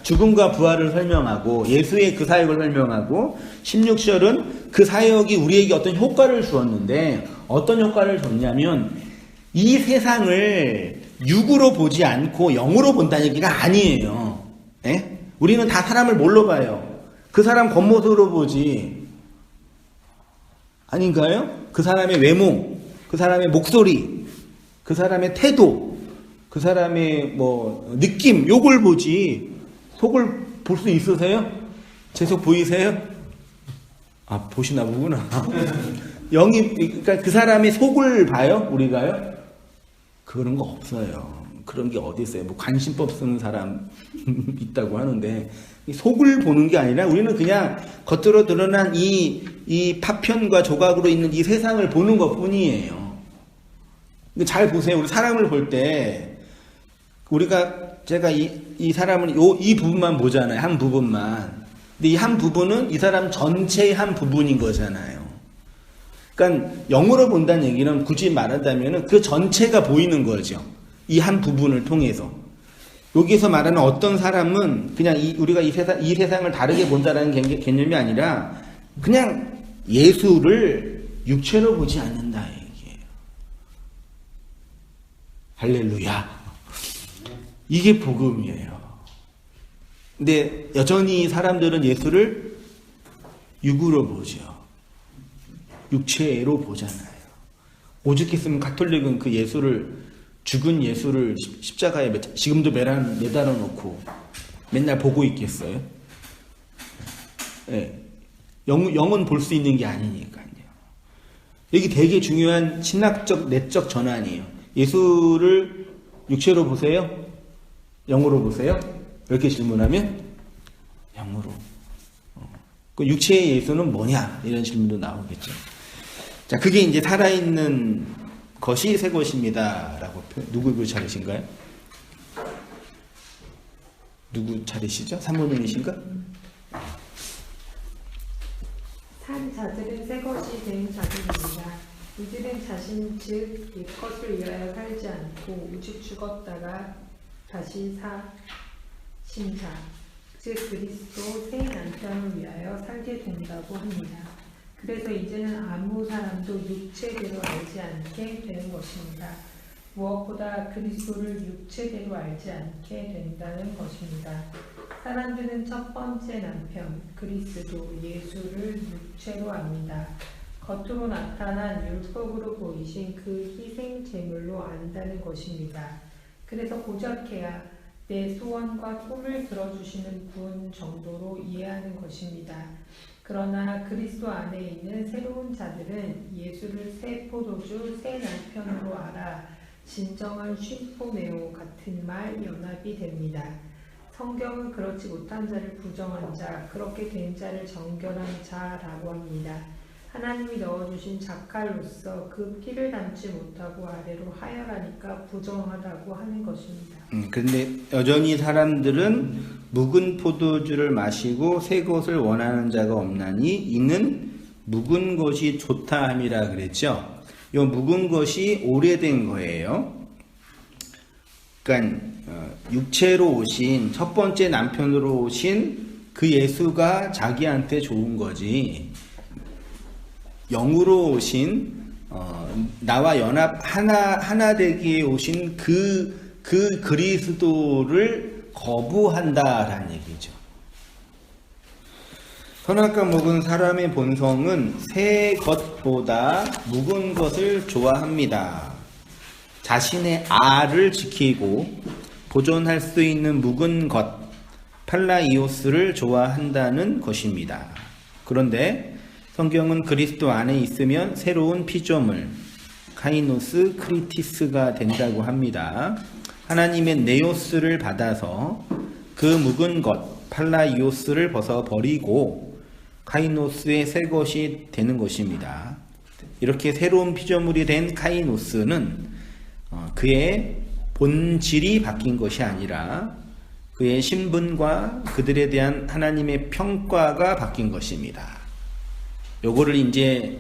죽음과 부활을 설명하고 예수의 그 사역을 설명하고 16절은 그 사역이 우리에게 어떤 효과를 주었는데 어떤 효과를 줬냐면 이 세상을 육으로 보지 않고 영으로 본다는 얘기가 아니에요. 에? 우리는 다 사람을 뭘로 봐요? 그 사람 겉모습으로 보지. 아닌가요? 그 사람의 외모, 그 사람의 목소리, 그 사람의 태도, 그 사람의 느낌, 요걸 보지. 속을 볼 수 있으세요? 제 속 보이세요? 아, 보시나 보구나. 그러니까 그 사람의 속을 봐요? 우리가요? 그런 거 없어요. 그런 게 어디 있어요? 관심법 쓰는 사람 있다고 하는데 속을 보는 게 아니라 우리는 그냥 겉으로 드러난 이 파편과 조각으로 있는 이 세상을 보는 것 뿐이에요. 잘 보세요. 우리 사람을 볼 때 제가 이 사람을 이 부분만 보잖아요. 한 부분만. 근데 이 한 부분은 이 사람 전체의 한 부분인 거잖아요. 그러니까 영으로 본다는 얘기는 굳이 말하자면 그 전체가 보이는 거죠. 이 한 부분을 통해서. 여기서 말하는 어떤 사람은 그냥 우리가 이 세상을 다르게 본다라는 개념이 아니라 그냥 예수를 육체로 보지 않는다 얘기예요. 할렐루야. 이게 복음이에요. 근데 여전히 사람들은 예수를 육으로 보죠. 육체로 보잖아요. 오죽했으면 가톨릭은 그 죽은 예수를 십자가에 지금도 매달아 놓고 맨날 보고 있겠어요? 네. 영은 볼 수 있는 게 아니니까요. 여기 되게 중요한 신학적, 내적 전환이에요. 예수를 육체로 보세요? 영으로 보세요? 이렇게 질문하면 영으로. 그 육체의 예수는 뭐냐? 이런 질문도 나오겠죠. 자, 그게 이제 살아있는 것이 새 것입니다. 라고 누구 차례신가요? 누구 차례시죠? 사모님이신가? 산 자들은 새 것이 된 자들입니다. 이들은 자신 즉 옛것을 위하여 살지 않고 오직 죽었다가 다시 사신 자, 즉 그리스도 새 남편을 위하여 살게 된다고 합니다. 그래서 이제는 아무 사람도 육체대로 알지 않게 되는 것입니다. 무엇보다 그리스도를 육체대로 알지 않게 된다는 것입니다. 사람들은 첫 번째 남편 그리스도 예수를 육체로 압니다. 겉으로 나타난 율법으로 보이신 그 희생 제물로 안다는 것입니다. 그래서 고작해야 내 소원과 꿈을 들어주시는 분 정도로 이해하는 것입니다. 그러나 그리스도 안에 있는 새로운 자들은 예수를 새 포도주, 새 남편으로 알아 진정한 쉼포메오 같은 말 연합이 됩니다. 성경은 그렇지 못한 자를 부정한 자, 그렇게 된 자를 정결한 자라고 합니다. 하나님이 넣어주신 자칼로서 그 피를 담지 못하고 아래로 하열하니까 부정하다고 하는 것입니다. 그런데 여전히 사람들은 묵은 포도주를 마시고 새 것을 원하는 자가 없나니 이는 묵은 것이 좋다 함이라 그랬죠. 이 묵은 것이 오래된 거예요. 그러니까 육체로 오신 첫 번째 남편으로 오신 그 예수가 자기한테 좋은 거지. 영으로 오신 나와 연합 하나 되기에 오신 그 그리스도를 거부한다라는 얘기죠. 선악과 먹은 사람의 본성은 새 것보다 묵은 것을 좋아합니다. 자신의 아를 지키고 보존할 수 있는 묵은 것, 팔라이오스를 좋아한다는 것입니다. 그런데 성경은 그리스도 안에 있으면 새로운 피조물, 카이노스 크리티스가 된다고 합니다. 하나님의 네오스를 받아서 그 묵은 것, 팔라이오스를 벗어버리고 카이노스의 새 것이 되는 것입니다. 이렇게 새로운 피조물이 된 카이노스는 그의 본질이 바뀐 것이 아니라 그의 신분과 그들에 대한 하나님의 평가가 바뀐 것입니다. 요거를 이제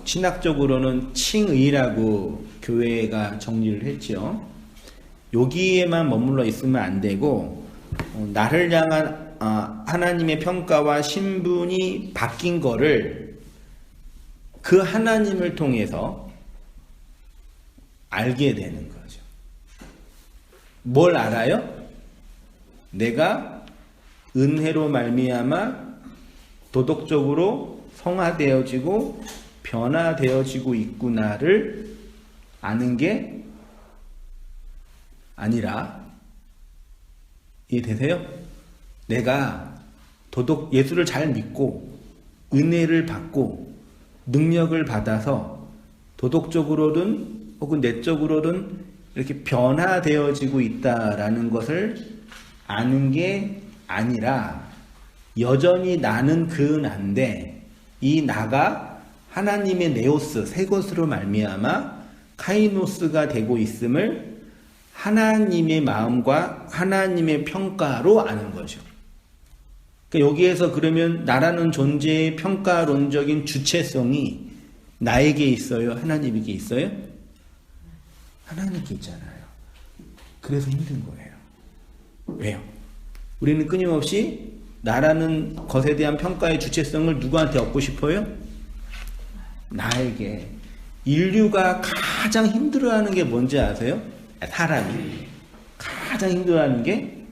신학적으로는 칭의라고 교회가 정리를 했죠. 여기에만 머물러 있으면 안 되고 나를 향한 하나님의 평가와 신분이 바뀐 거를 그 하나님을 통해서 알게 되는 거죠. 뭘 알아요? 내가 은혜로 말미암아 도덕적으로 성화되어지고 변화되어지고 있구나를 아는 게 아니라, 이해되세요? 내가 예수를 잘 믿고 은혜를 받고 능력을 받아서 도덕적으로든 혹은 내적으로든 이렇게 변화되어지고 있다라는 것을 아는 게 아니라 여전히 나는 그 나인데 이 나가 하나님의 네오스, 새 것으로 말미암아 카이노스가 되고 있음을 하나님의 마음과 하나님의 평가로 아는 거죠. 그러니까 여기에서 그러면 나라는 존재의 평가론적인 주체성이 나에게 있어요? 하나님에게 있어요? 하나님께 있잖아요. 그래서 힘든 거예요. 왜요? 우리는 끊임없이 나라는 것에 대한 평가의 주체성을 누구한테 얻고 싶어요? 나에게. 인류가 가장 힘들어하는 게 뭔지 아세요? 사람이 가장 힘들어하는 게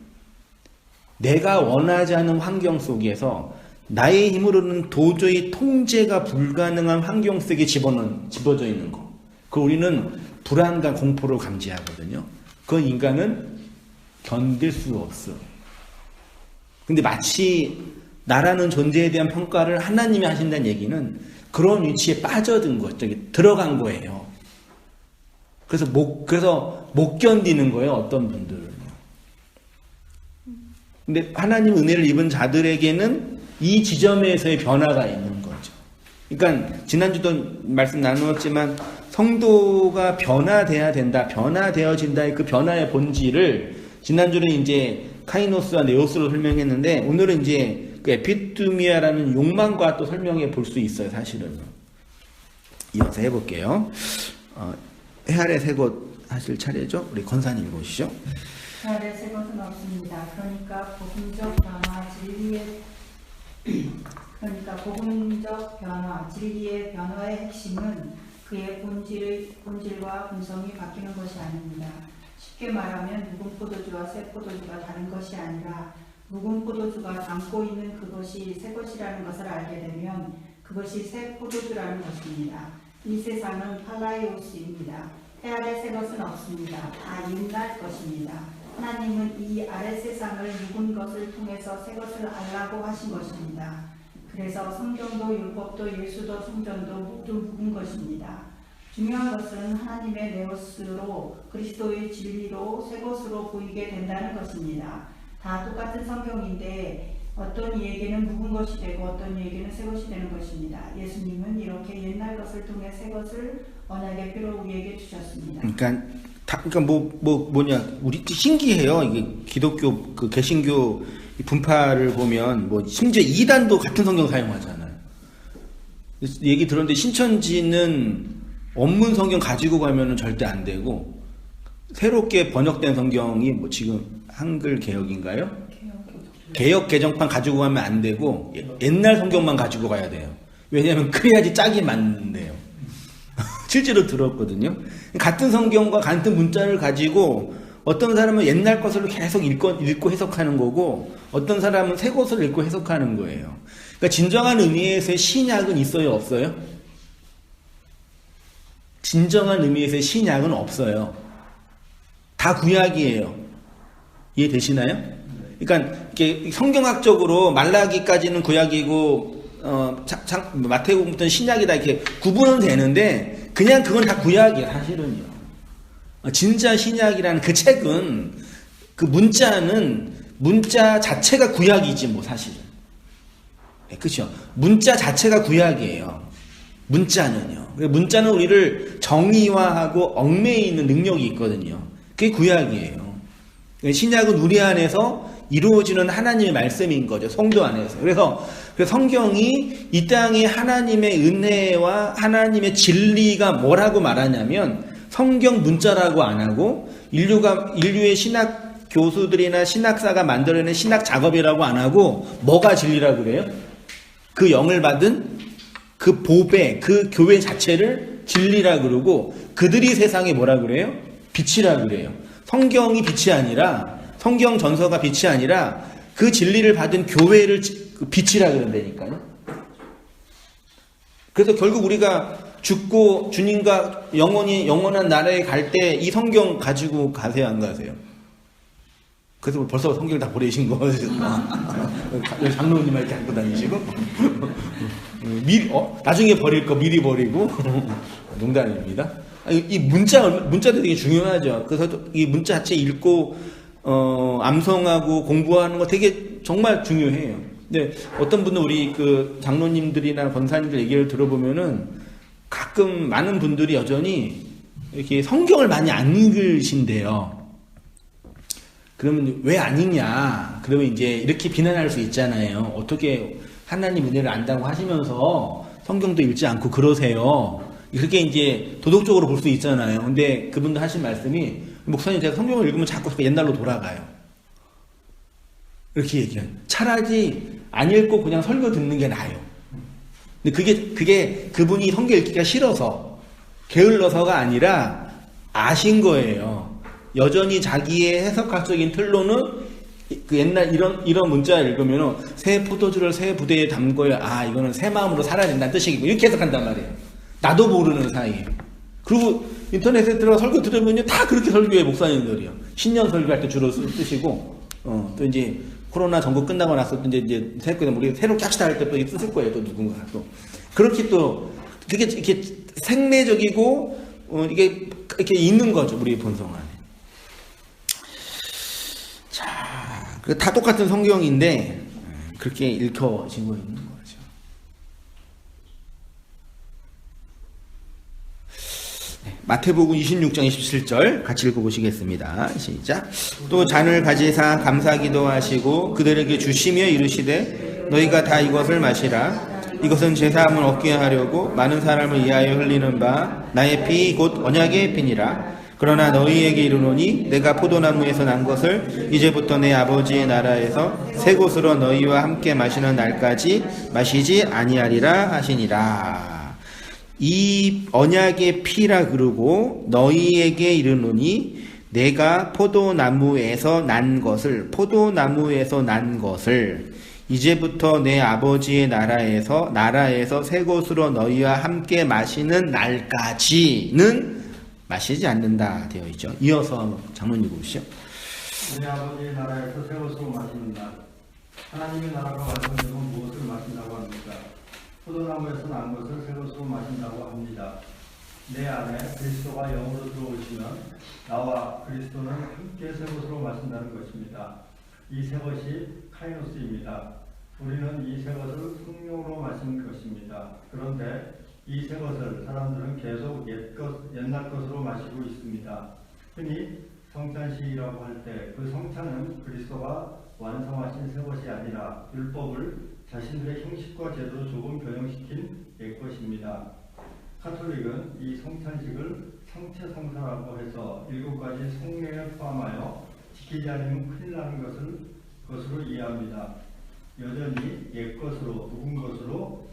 내가 원하지 않은 환경 속에서 나의 힘으로는 도저히 통제가 불가능한 환경 속에 집어져 있는 거. 그 우리는 불안과 공포를 감지하거든요. 그건 인간은 견딜 수가 없어. 근데 마치 나라는 존재에 대한 평가를 하나님이 하신다는 얘기는 그런 위치에 빠져든 거, 들어간 거예요. 그래서 못 견디는 거예요, 어떤 분들은. 근데 하나님 은혜를 입은 자들에게는 이 지점에서의 변화가 있는 거죠. 그러니까 지난주도 말씀 나누었지만 성도가 변화돼야 된다, 변화되어진다의 그 변화의 본질을 지난주는 이제 카이노스와 네오스로 설명했는데 오늘은 이제 그 에피투미아라는 욕망과 또 설명해 볼 수 있어요, 사실은. 이어서 해볼게요. 해 아래 새 것 하실 차례죠? 우리 권사님 읽으시죠. 해 아래 새 것은 없습니다. 그러니까 복음적 변화, 진리의 변화의 핵심은 그의 본질과 본성이 바뀌는 것이 아닙니다. 쉽게 말하면 묵은 포도주와 새 포도주가 다른 것이 아니라 묵은 포도주가 담고 있는 그것이 새 것이라는 것을 알게 되면 그것이 새 포도주라는 것입니다. 이 세상은 팔라이오스입니다. 해 아래 새 것은 없습니다. 다 옛날 것입니다. 하나님은 이 아래 세상을 묵은 것을 통해서 새 것을 알라고 하신 것입니다. 그래서 성경도 율법도 예수도 성전도 모두 묵은 것입니다. 중요한 것은 하나님의 네오스로 그리스도의 진리로 새 것으로 보이게 된다는 것입니다. 다 똑같은 성경인데 어떤 이에게는 묵은 것이 되고 어떤 이에게는 새 것이 되는 것입니다. 예수님은 이렇게 옛날 것을 통해 새 것을 언약의 피로 우리에게 주셨습니다. 그러니까 뭐냐 우리 신기해요. 이게 기독교 그 개신교 분파를 보면 뭐 심지어 이단도 같은 성경 사용하잖아요. 얘기 들었는데 신천지는 원문 성경 가지고 가면은 절대 안 되고 새롭게 번역된 성경이 뭐 지금 한글 개역인가요? 개역 개정판 가지고 가면 안 되고 옛날 성경만 가지고 가야 돼요. 왜냐하면 그래야지 짝이 맞는데요. 실제로 들었거든요. 같은 성경과 같은 문자를 가지고 어떤 사람은 옛날 것을 계속 읽고 해석하는 거고 어떤 사람은 새 것을 읽고 해석하는 거예요. 그러니까 진정한 의미에서의 신약은 있어요, 없어요? 진정한 의미에서의 신약은 없어요. 다 구약이에요. 이해되시나요? 그러니까 이게 성경학적으로 말라기까지는 구약이고 마태복음부터는 신약이다 이렇게 구분은 되는데 그냥 그건 다 구약이에요, 사실은요. 진짜 신약이라는 그 책은 그 문자 자체가 구약이지 뭐 사실은. 그렇죠? 문자 자체가 구약이에요. 문자는요. 문자는 우리를 정의화하고 얽매이는 있는 능력이 있거든요. 그게 구약이에요. 신약은 우리 안에서 이루어지는 하나님의 말씀인 거죠. 성도 안에서. 그래서 성경이 이 땅에 하나님의 은혜와 하나님의 진리가 뭐라고 말하냐면 성경 문자라고 안 하고 인류의 신학 교수들이나 신학사가 만들어낸 신학 작업이라고 안 하고 뭐가 진리라고 그래요? 그 영을 받은 그 보배, 그 교회 자체를 진리라 그러고 그들이 세상에 뭐라 그래요? 빛이라 그래요. 성경이 빛이 아니라 성경 전서가 빛이 아니라 그 진리를 받은 교회를 빛이라 그런다니까요. 그래서 결국 우리가 죽고 주님과 영원한 나라에 갈 때 이 성경 가지고 가세요, 안 가세요? 그래서 벌써 성경을 다 버리신 거죠. 장로님만 이렇게 갖고 다니시고 나중에 버릴 거 미리 버리고 농담입니다. 이 문자도 되게 중요하죠. 그래서 이 문자 자체 읽고 암송하고 공부하는 거 되게 정말 중요해요. 근데 어떤 분은 우리 그 장로님들이나 권사님들 얘기를 들어보면은 가끔 많은 분들이 여전히 이렇게 성경을 많이 안 읽으신대요. 그러면 왜 안 읽냐? 그러면 이제 이렇게 비난할 수 있잖아요. 어떻게 하나님 은혜를 안다고 하시면서 성경도 읽지 않고 그러세요. 그렇게 이제 도덕적으로 볼 수 있잖아요. 근데 그분도 하신 말씀이 목사님 제가 성경을 읽으면 자꾸 옛날로 돌아가요. 이렇게 얘기해요. 차라리 안 읽고 그냥 설교 듣는 게 나아요. 근데 그게 그분이 성경 읽기가 싫어서 게을러서가 아니라 아신 거예요. 여전히 자기의 해석학적인 틀로는 그 옛날 이런 문자 읽으면은 새 포도주를 새 부대에 담궈야 이거는 새 마음으로 살아야 된다는 뜻이고 이렇게 해석한단 말이에요. 나도 모르는 사이에. 그리고 인터넷에 들어가 설교 들으면요 다 그렇게 설교해 목사님들이요. 신년 설교할 때 주로 쓰시고 또 이제 코로나 전국 끝나고 나서 이제 우리 새롭게 합시다 할 때 또 쓰실 거예요. 또 누군가 또 그렇게 또 그게 이렇게 생내적이고 이게 이렇게 있는 거죠 우리 본성 안에. 자, 다 똑같은 성경인데 그렇게 읽혀지고 있는 거죠. 마태복음 26장 27절 같이 읽어보시겠습니다. 시작. 또 잔을 가지사 감사기도 하시고 그들에게 주시며 이르시되 너희가 다 이것을 마시라. 이것은 제사함을 얻게 하려고 많은 사람을 위하여 흘리는 바 나의 피 곧 언약의 피니라. 그러나 너희에게 이르노니 내가 포도나무에서 난 것을 이제부터 내 아버지의 나라에서 새 곳으로 너희와 함께 마시는 날까지 마시지 아니하리라 하시니라. 이 언약의 피라 그러고 너희에게 이르노니 내가 포도나무에서 난 것을 이제부터 내 아버지의 나라에서 새 곳으로 너희와 함께 마시는 날까지는 마시지 않는다 되어 있죠. 이어서 장로님 보시죠. 내 아버지의 나라에서 새 것으로 마시는 날. 하나님의 나라가 완성되면 무엇을 마신다고 합니까? 포도나무에서 난 것을 새 것으로 마신다고 합니다. 내 안에 그리스도가 영으로 들어오시면 나와 그리스도는 함께 새 것으로 마신다는 것입니다. 이 새 것이 카이노스입니다. 우리는 이 새 것을 성령으로 마신 것입니다. 그런데 이 새 것을 사람들은 계속 옛날 것으로 마시고 있습니다. 흔히 성찬식이라고 할 때 그 성찬은 그리스도가 완성하신 새 것이 아니라 율법을 자신들의 형식과 제도로 조금 변형시킨 옛것입니다. 카톨릭은 이 성찬식을 성체성사라고 해서 7가지 성례를 포함하여 지키지 않으면 큰일 나는 것으로 이해합니다. 여전히 옛것으로 묵은 것으로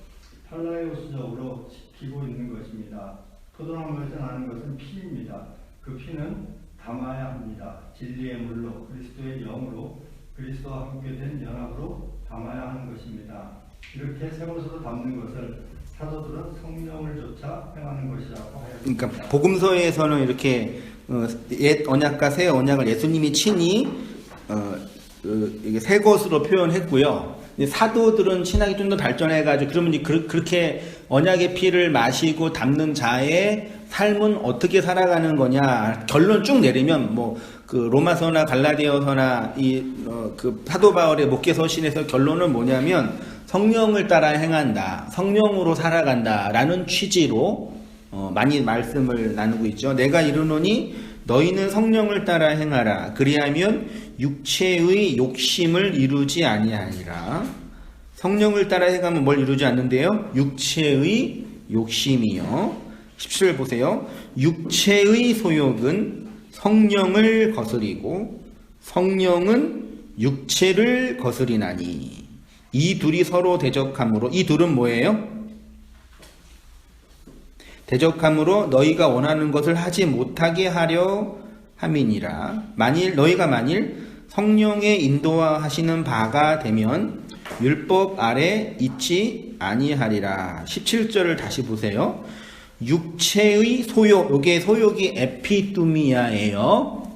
팔라이오스적으로 지키고 있는 것입니다. 포도나무에서 나는 것은 피입니다. 그 피는 담아야 합니다. 진리의 물로 그리스도의 영으로 그리스도와 함께 된 연합으로 담아야 하는 것입니다. 이렇게 새 것으로 담는 것을 사도들은 성령을 조차 행하는 것이라고 하였습니다. 그러니까 복음서에서는 이렇게 옛 언약과 새 언약을 예수님이 친히 이게 새 것으로 표현했고요. 사도들은 신학이 좀 더 발전해가지고 그러면 이제 그렇게 언약의 피를 마시고 담는 자의 삶은 어떻게 살아가는 거냐 결론 쭉 내리면 뭐 그 로마서나 갈라디아서나 그 사도 바울의 목계서신에서 결론은 뭐냐면 성령을 따라 행한다, 성령으로 살아간다라는 취지로 많이 말씀을 나누고 있죠. 내가 이르노니 너희는 성령을 따라 행하라. 그리하면 육체의 욕심을 이루지 아니하리라. 성령을 따라 행하면 뭘 이루지 않는데요? 육체의 욕심이요. 17절 보세요. 육체의 소욕은 성령을 거스리고 성령은 육체를 거스리나니 이 둘이 서로 대적함으로, 이 둘은 뭐예요? 대적함으로 너희가 원하는 것을 하지 못하게 하려 함이니라. 너희가 만일 성령의 인도하시는 바가 되면 율법 아래 있지 아니하리라. 17절을 다시 보세요. 육체의 소욕, 요게 소욕이 에피두미아예요.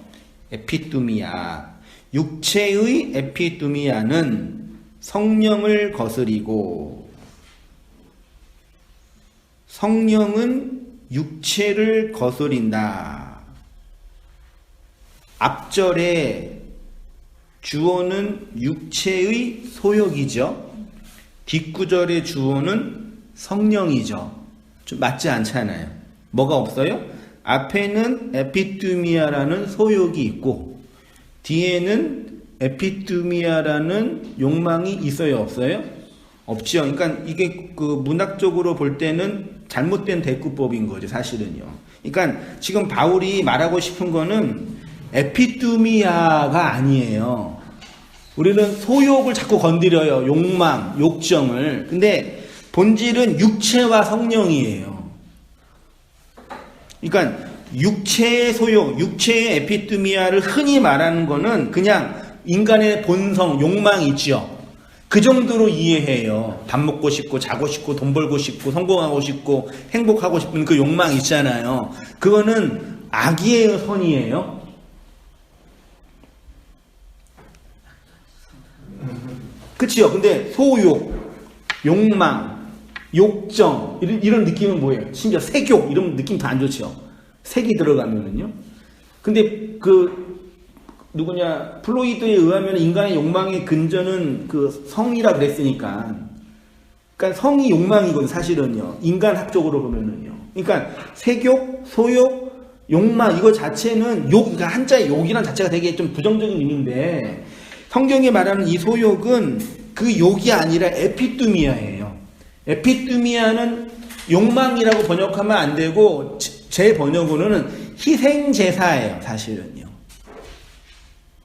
에피두미아. 육체의 에피두미아는 성령을 거스리고 성령은 육체를 거스린다. 앞절에 주어는 육체의 소욕이죠. 뒷구절의 주어는 성령이죠. 좀 맞지 않잖아요. 뭐가 없어요? 앞에는 에피두미아라는 소욕이 있고 뒤에는 에피두미아라는 욕망이 있어요, 없어요? 없죠. 그러니까 이게 그 문학적으로 볼 때는 잘못된 대꾸법인 거죠, 사실은요. 그러니까 지금 바울이 말하고 싶은 거는 에피두미아가 아니에요. 우리는 소욕을 자꾸 건드려요. 욕망, 욕정을. 근데 본질은 육체와 성령이에요. 그러니까 육체의 소욕, 육체의 에피두미아를 흔히 말하는 거는 그냥 인간의 본성, 욕망이 있죠. 그 정도로 이해해요. 밥 먹고 싶고 자고 싶고 돈 벌고 싶고 성공하고 싶고 행복하고 싶은 그 욕망 있잖아요. 그거는 악이에요, 선이에요? 그치요? 근데 소욕, 욕망, 욕정 이런 느낌은 뭐예요? 심지어 색욕 이런 느낌 다 안 좋죠. 색이 들어가면은요. 근데 플로이드에 의하면 인간의 욕망의 근저는 그 성이라 그랬으니까. 그러니까 성이 욕망이거든, 사실은요. 인간학적으로 보면은요. 그러니까 색욕, 소욕, 욕망 이거 자체는 그러니까 한자의 욕이란 자체가 되게 좀 부정적인 의미인데 성경이 말하는 이 소욕은 그 욕이 아니라 에피두미아예요. 에피두미아는 욕망이라고 번역하면 안 되고 제 번역으로는 희생제사예요, 사실은요.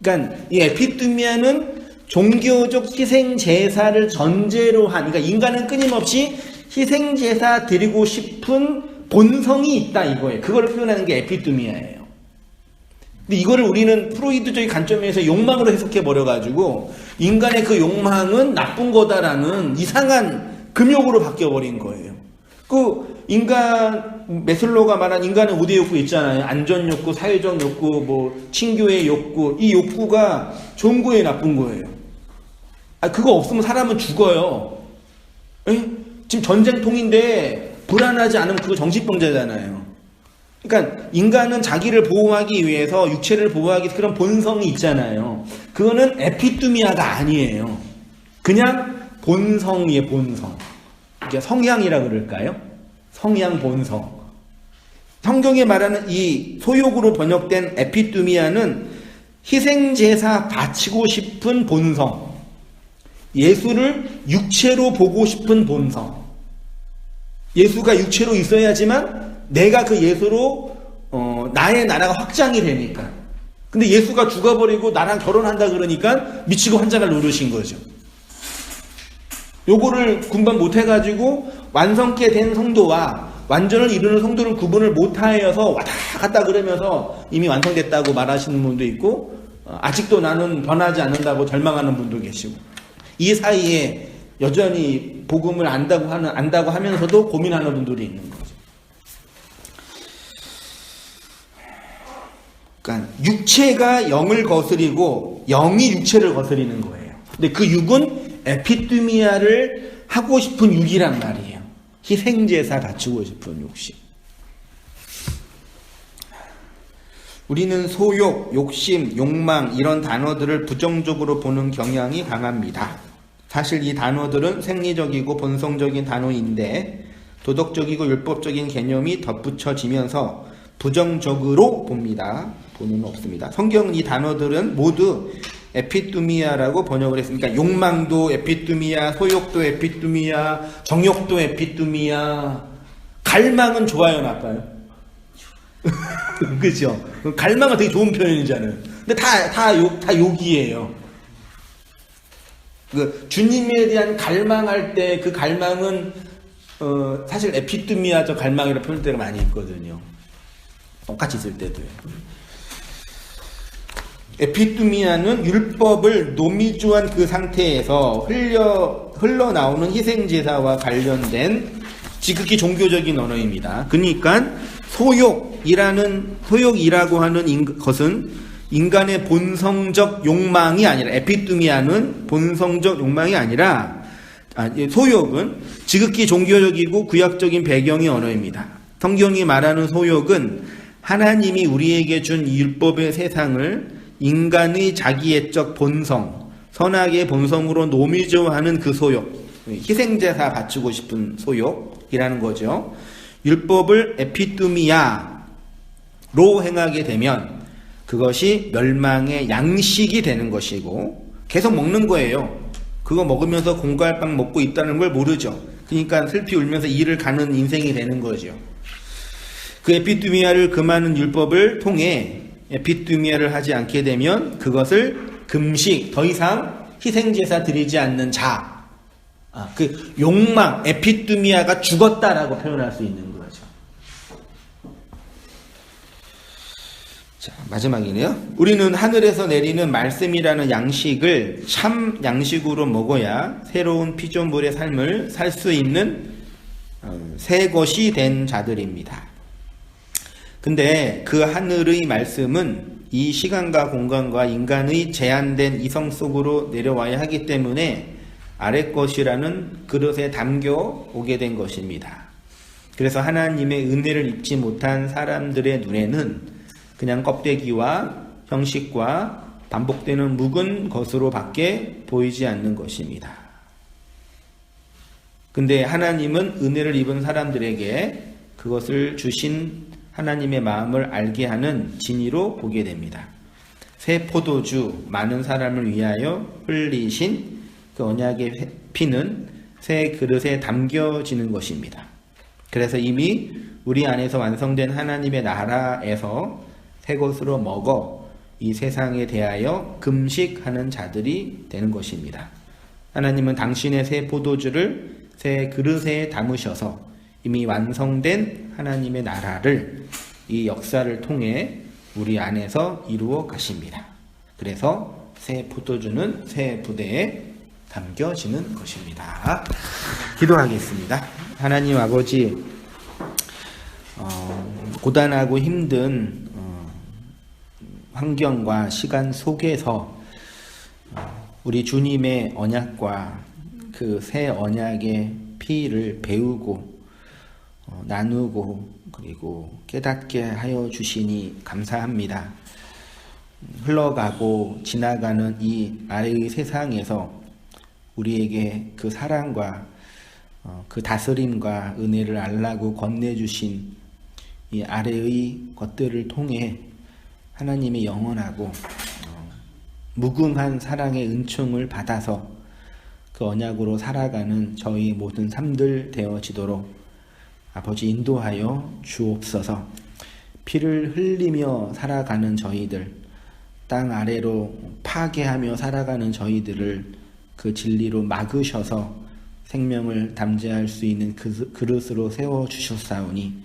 그러니까 이 에피두미아는 종교적 희생제사를 전제로 한, 그러니까 인간은 끊임없이 희생제사 드리고 싶은 본성이 있다 이거예요. 그걸 표현하는 게 에피두미아예요. 근데 이거를 우리는 프로이드적인 관점에서 욕망으로 해석해 버려가지고 인간의 그 욕망은 나쁜 거다라는 이상한 금욕으로 바뀌어버린 거예요. 메슬로가 말한 인간의 5대 욕구 있잖아요. 안전 욕구, 사회적 욕구, 친교의 욕구. 이 욕구가 좋은 거예요, 나쁜 거예요? 그거 없으면 사람은 죽어요. 에? 지금 전쟁통인데 불안하지 않으면 그거 정신병자잖아요. 그러니까 인간은 자기를 보호하기 위해서 육체를 보호하기 위해서 그런 본성이 있잖아요. 그거는 에피뚜미아가 아니에요. 그냥 본성이에요, 본성. 이게 성향이라 그럴까요? 성향 본성. 성경에 말하는 이 소욕으로 번역된 에피뚜미아는 희생제사 바치고 싶은 본성. 예수를 육체로 보고 싶은 본성. 예수가 육체로 있어야지만 내가 그 예수로 나의 나라가 확장이 되니까. 근데 예수가 죽어버리고 나랑 결혼한다 그러니까 미치고 환장을 누르신 거죠. 요거를 군반 못해가지고 완성케 된 성도와 완전을 이루는 성도를 구분을 못하여서 왔다 갔다 그러면서 이미 완성됐다고 말하시는 분도 있고, 아직도 나는 변하지 않는다고 절망하는 분도 계시고, 이 사이에 여전히 복음을 안다고 하면서도 고민하는 분들이 있는 거죠. 그러니까 육체가 영을 거스리고 영이 육체를 거스리는 거예요. 근데 그 육은 에피뚜미아를 하고 싶은 육이란 말이에요. 희생제사 바치고 싶은 욕심. 우리는 소욕, 욕심, 욕망 이런 단어들을 부정적으로 보는 경향이 강합니다. 사실 이 단어들은 생리적이고 본성적인 단어인데 도덕적이고 율법적인 개념이 덧붙여지면서 부정적으로 봅니다. 본은 없습니다. 성경은 이 단어들은 모두 에피뚜미아라고 번역을 했습니다. 그러니까 욕망도 에피뚜미아, 소욕도 에피뚜미아, 정욕도 에피뚜미아. 갈망은 좋아요, 나빠요? 그죠? 갈망은 되게 좋은 표현이잖아요. 근데 다 욕이에요. 그 주님에 대한 갈망할 때 그 갈망은 사실 에피뚜미아적 갈망이라 표현할 때가 많이 있거든요. 똑같이 있을 때도요. 에피뚜미아는 율법을 노미주한 그 상태에서 흘러나오는 희생제사와 관련된 지극히 종교적인 언어입니다. 그러니까 소욕이라고 하는 것은 인간의 본성적 욕망이 아니라, 에피뚜미아는 본성적 욕망이 아니라, 소욕은 지극히 종교적이고 구약적인 배경의 언어입니다. 성경이 말하는 소욕은 하나님이 우리에게 준 율법의 세상을 인간의 자기애적 본성, 선악의 본성으로 노미조하는 그 소욕, 희생제사 바치고 싶은 소욕이라는 거죠. 율법을 에피뚜미아로 행하게 되면 그것이 멸망의 양식이 되는 것이고 계속 먹는 거예요. 그거 먹으면서 공갈빵 먹고 있다는 걸 모르죠. 그러니까 슬피 울면서 이를 가는 인생이 되는 거죠. 그 에피뚜미아를 금하는 율법을 통해 에피뚜미아를 하지 않게 되면 그것을 금식, 더 이상 희생제사 드리지 않는 자, 그 욕망, 에피뚜미아가 죽었다라고 표현할 수 있는 거죠. 자, 마지막이네요. 우리는 하늘에서 내리는 말씀이라는 양식을 참 양식으로 먹어야 새로운 피조물의 삶을 살 수 있는 새 것이 된 자들입니다. 근데 그 하늘의 말씀은 이 시간과 공간과 인간의 제한된 이성 속으로 내려와야 하기 때문에 아래 것이라는 그릇에 담겨 오게 된 것입니다. 그래서 하나님의 은혜를 입지 못한 사람들의 눈에는 그냥 껍데기와 형식과 반복되는 묵은 것으로 밖에 보이지 않는 것입니다. 근데 하나님은 은혜를 입은 사람들에게 그것을 주신 하나님의 마음을 알게 하는 진리로 보게 됩니다. 새 포도주 많은 사람을 위하여 흘리신 그 언약의 피는 새 그릇에 담겨지는 것입니다. 그래서 이미 우리 안에서 완성된 하나님의 나라에서 새 것으로 먹어 이 세상에 대하여 금식하는 자들이 되는 것입니다. 하나님은 당신의 새 포도주를 새 그릇에 담으셔서 이미 완성된 하나님의 나라를 이 역사를 통해 우리 안에서 이루어 가십니다. 그래서 새 포도주는 새 부대에 담겨지는 것입니다. 기도하겠습니다. 하나님 아버지, 고단하고 힘든 환경과 시간 속에서 우리 주님의 언약과 그 새 언약의 피를 배우고 나누고 그리고 깨닫게 하여 주시니 감사합니다. 흘러가고 지나가는 이 아래의 세상에서 우리에게 그 사랑과 그 다스림과 은혜를 알라고 건네주신 이 아래의 것들을 통해 하나님의 영원하고 무궁한 사랑의 은총을 받아서 그 언약으로 살아가는 저희 모든 삶들 되어지도록 아버지 인도하여 주옵소서. 피를 흘리며 살아가는 저희들, 땅 아래로 파괴하며 살아가는 저희들을 그 진리로 막으셔서 생명을 담재할 수 있는 그릇으로 세워주셨사오니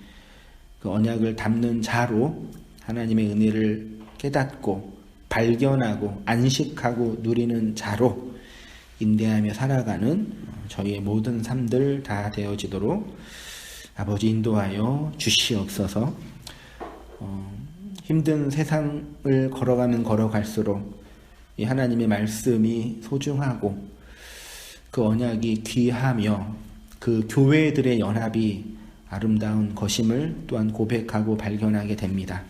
그 언약을 담는 자로 하나님의 은혜를 깨닫고 발견하고 안식하고 누리는 자로 인내하며 살아가는 저희의 모든 삶들 다 되어지도록 아버지 인도하여 주시옵소서. 힘든 세상을 걸어가면 걸어갈수록 이 하나님의 말씀이 소중하고 그 언약이 귀하며 그 교회들의 연합이 아름다운 것임을 또한 고백하고 발견하게 됩니다.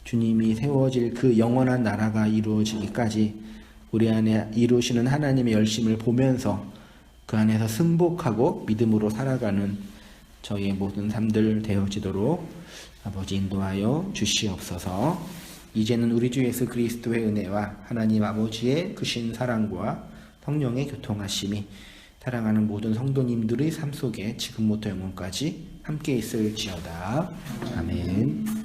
주님이 세워질 그 영원한 나라가 이루어지기까지 우리 안에 이루시는 하나님의 열심을 보면서 그 안에서 승복하고 믿음으로 살아가는 저희의 모든 삶들 되어지도록 아버지 인도하여 주시옵소서. 이제는 우리 주 예수 그리스도의 은혜와 하나님 아버지의 크신 사랑과 성령의 교통하심이 사랑하는 모든 성도님들의 삶 속에 지금부터 영원까지 함께 있을지어다. 아멘.